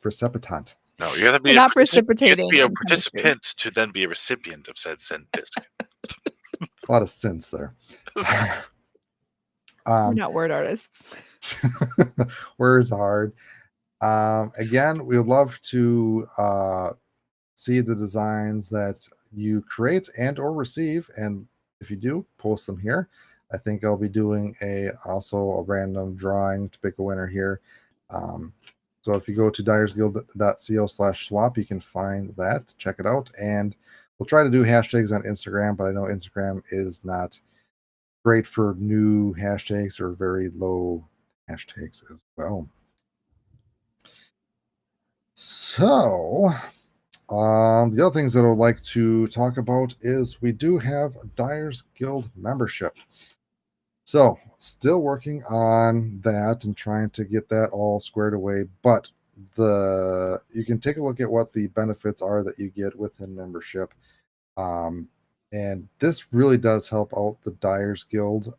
Precipitant. No, you have to be We're a not participant. You have to precipitating be a in chemistry. participant to then be a recipient of said sent disc. A lot of sense there. We're not word artists. Words hard. Again, we would love to see the designs that you create and or receive, and if you do, post them here. I think I'll be doing also a random drawing to pick a winner here. So if you go to dyersguild.co/swap, you can find that. Check it out, and we'll try to do hashtags on Instagram, but I know Instagram is not great for new hashtags or very low hashtags as well. So the other things that I would like to talk about is we do have a Dyers Guild membership. So still working on that and trying to get that all squared away, but you can take a look at what the benefits are that you get within membership. And this really does help out the Dyers Guild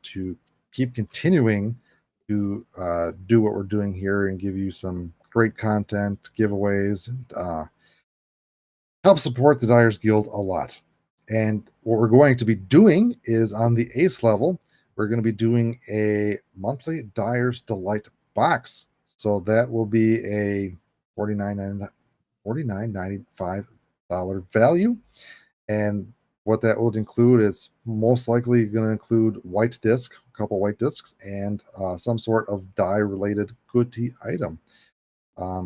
to keep continuing to do what we're doing here and give you some great content, giveaways, and help support the Dyers Guild a lot. And what we're going to be doing is on the ace level, we're going to be doing a monthly Dyers Delight box. So that will be a $49.95 value. And what that will include is most likely going to include white disc, a couple white discs, and some sort of dye related goodie item.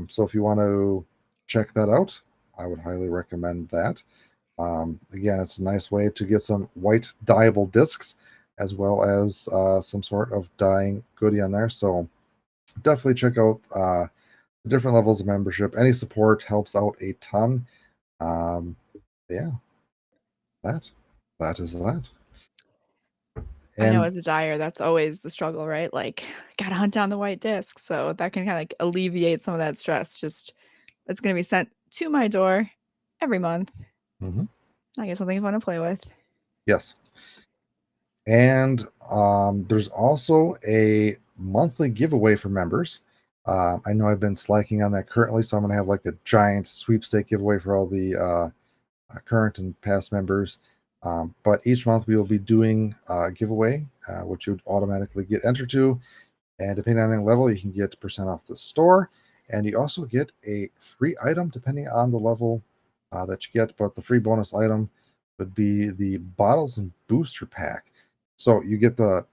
So if you want to check that out, I would highly recommend that. Again, it's a nice way to get some white dyeable discs as well as some sort of dyeing goodie on there. So definitely check out the different levels of membership. Any support helps out a ton. Yeah, that is that. I know as a dyer, that's always the struggle, right? Like, gotta hunt down the white disc. So that can kind of like alleviate some of that stress. Just it's going to be sent to my door every month. Mm-hmm. I get something fun to play with. Yes. And there's also a monthly giveaway for members. I know I've been slacking on that currently, so I'm going to have like a giant sweepstake giveaway for all the current and past members. But each month we will be doing a giveaway, which you would automatically get entered to. And depending on the level, you can get % off the store. And you also get a free item depending on the level that you get. But the free bonus item would be the bottles and booster pack. So you get the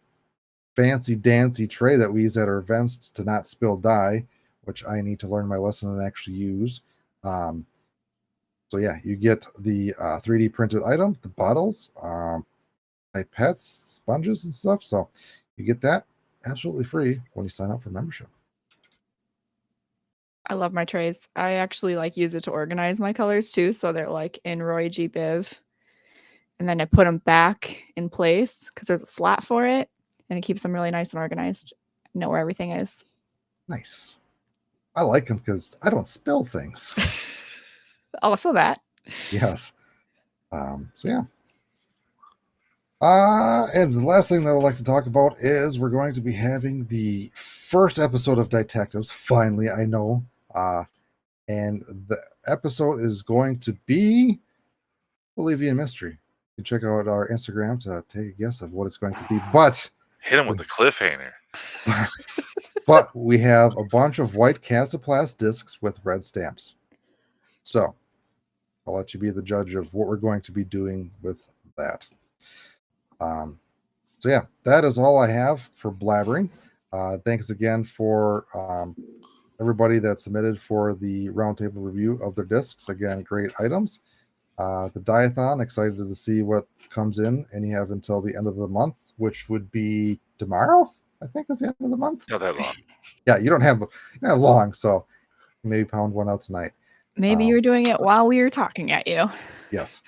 fancy dancy tray that we use at our events to not spill dye, which I need to learn my lesson and actually use. So yeah, you get the 3D printed item, the bottles, pipettes, sponges, and stuff. So you get that absolutely free when you sign up for membership. I love my trays. I actually like use it to organize my colors too. So they're like in Roy G. Biv. And then I put them back in place because there's a slat for it. And it keeps them really nice and organized. I know where everything is. Nice. I like them because I don't spill things. Also that. Yes. So yeah. And the last thing that I'd like to talk about is we're going to be having the first episode of Detectives. Finally, I know. And the episode is going to be Bolivian Mystery. You can check out our Instagram to take a guess of what it's going to be. But hit him with the cliffhanger. But we have a bunch of white Casoplast discs with red stamps. So I'll let you be the judge of what we're going to be doing with that. So yeah, that is all I have for blabbering. Thanks again for everybody that submitted for the roundtable review of their discs. Again, great items. The Diathon, excited to see what comes in, and you have until the end of the month, which would be tomorrow, I think is the end of the month. Not that long. Yeah, you don't have long, so maybe pound one out tonight. Maybe you were doing it while we were talking at you. Yes.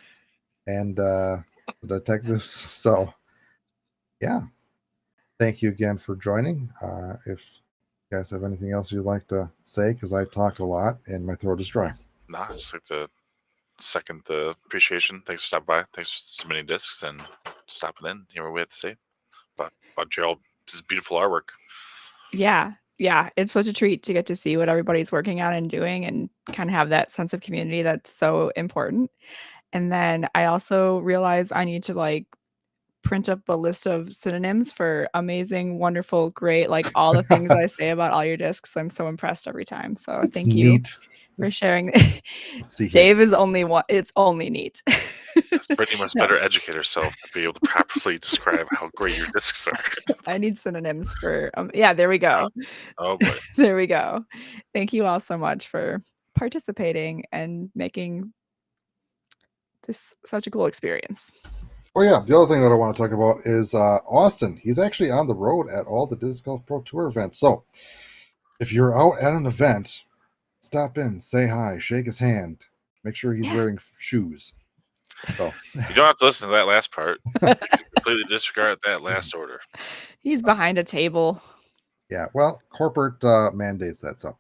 And the detectives. So, yeah. Thank you again for joining. If you guys have anything else you'd like to say, because I talked a lot and my throat is dry. Nah, I just like to second the appreciation. Thanks for stopping by. Thanks for submitting discs and stopping in. Hear what we have to say about your this beautiful artwork. Yeah. It's such a treat to get to see what everybody's working on and doing and kind of have that sense of community that's so important. And then I also realize I need to print up a list of synonyms for amazing, wonderful, great, all the things I say about all your discs. I'm so impressed every time. So thank you for sharing. Dave is only one. It's only neat. Brittany must better educate herself to be able to properly describe how great your discs are. I need synonyms for, there we go. Oh boy. There we go. Thank you all so much for participating and making this such a cool experience. Oh yeah, the other thing that I want to talk about is Austin. He's actually on the road at all the Disc Golf Pro Tour events. So if you're out at an event, stop in, say hi, shake his hand, make sure he's wearing shoes. So you don't have to listen to that last part. You can completely disregard that last order. He's behind a table. Yeah, well, corporate mandates that. So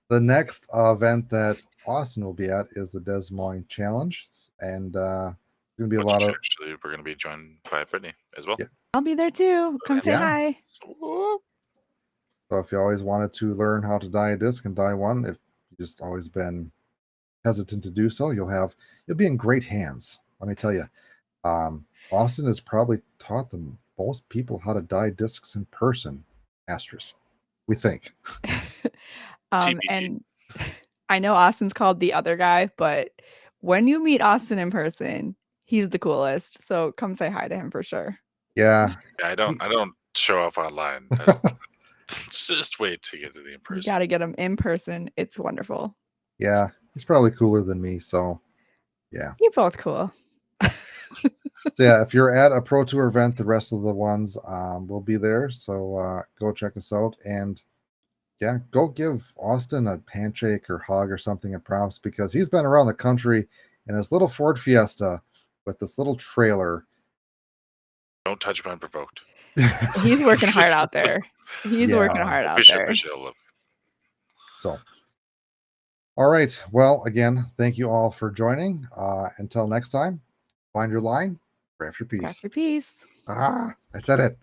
the next event that Austin will be at is the Des Moines Challenge, and going to be a lot of. Actually, we're going to be joined by Brittany as well. Yeah. I'll be there too. Come say hi. So if you always wanted to learn how to dye a disc and dye one, if you just always been hesitant to do so, you'll be in great hands. Let me tell you, Austin has probably taught the most people how to dye discs in person. Asterisk, we think. And I know Austin's called the other guy, but when you meet Austin in person, he's the coolest. So come say hi to him for sure. Yeah. I don't show off online. Just wait to get to the in person. You got to get him in person. It's wonderful. Yeah, he's probably cooler than me. So, yeah. You're both cool. So yeah, if you're at a Pro Tour event, the rest of the ones will be there. So go check us out. And yeah, go give Austin a handshake or hug or something at props, because he's been around the country in his little Ford Fiesta with this little trailer. Don't touch him unprovoked. He's working hard out there. He's working hard out there. So, all right. Well, again, thank you all for joining. Until next time, find your line, craft your piece. Craft your piece. I said it.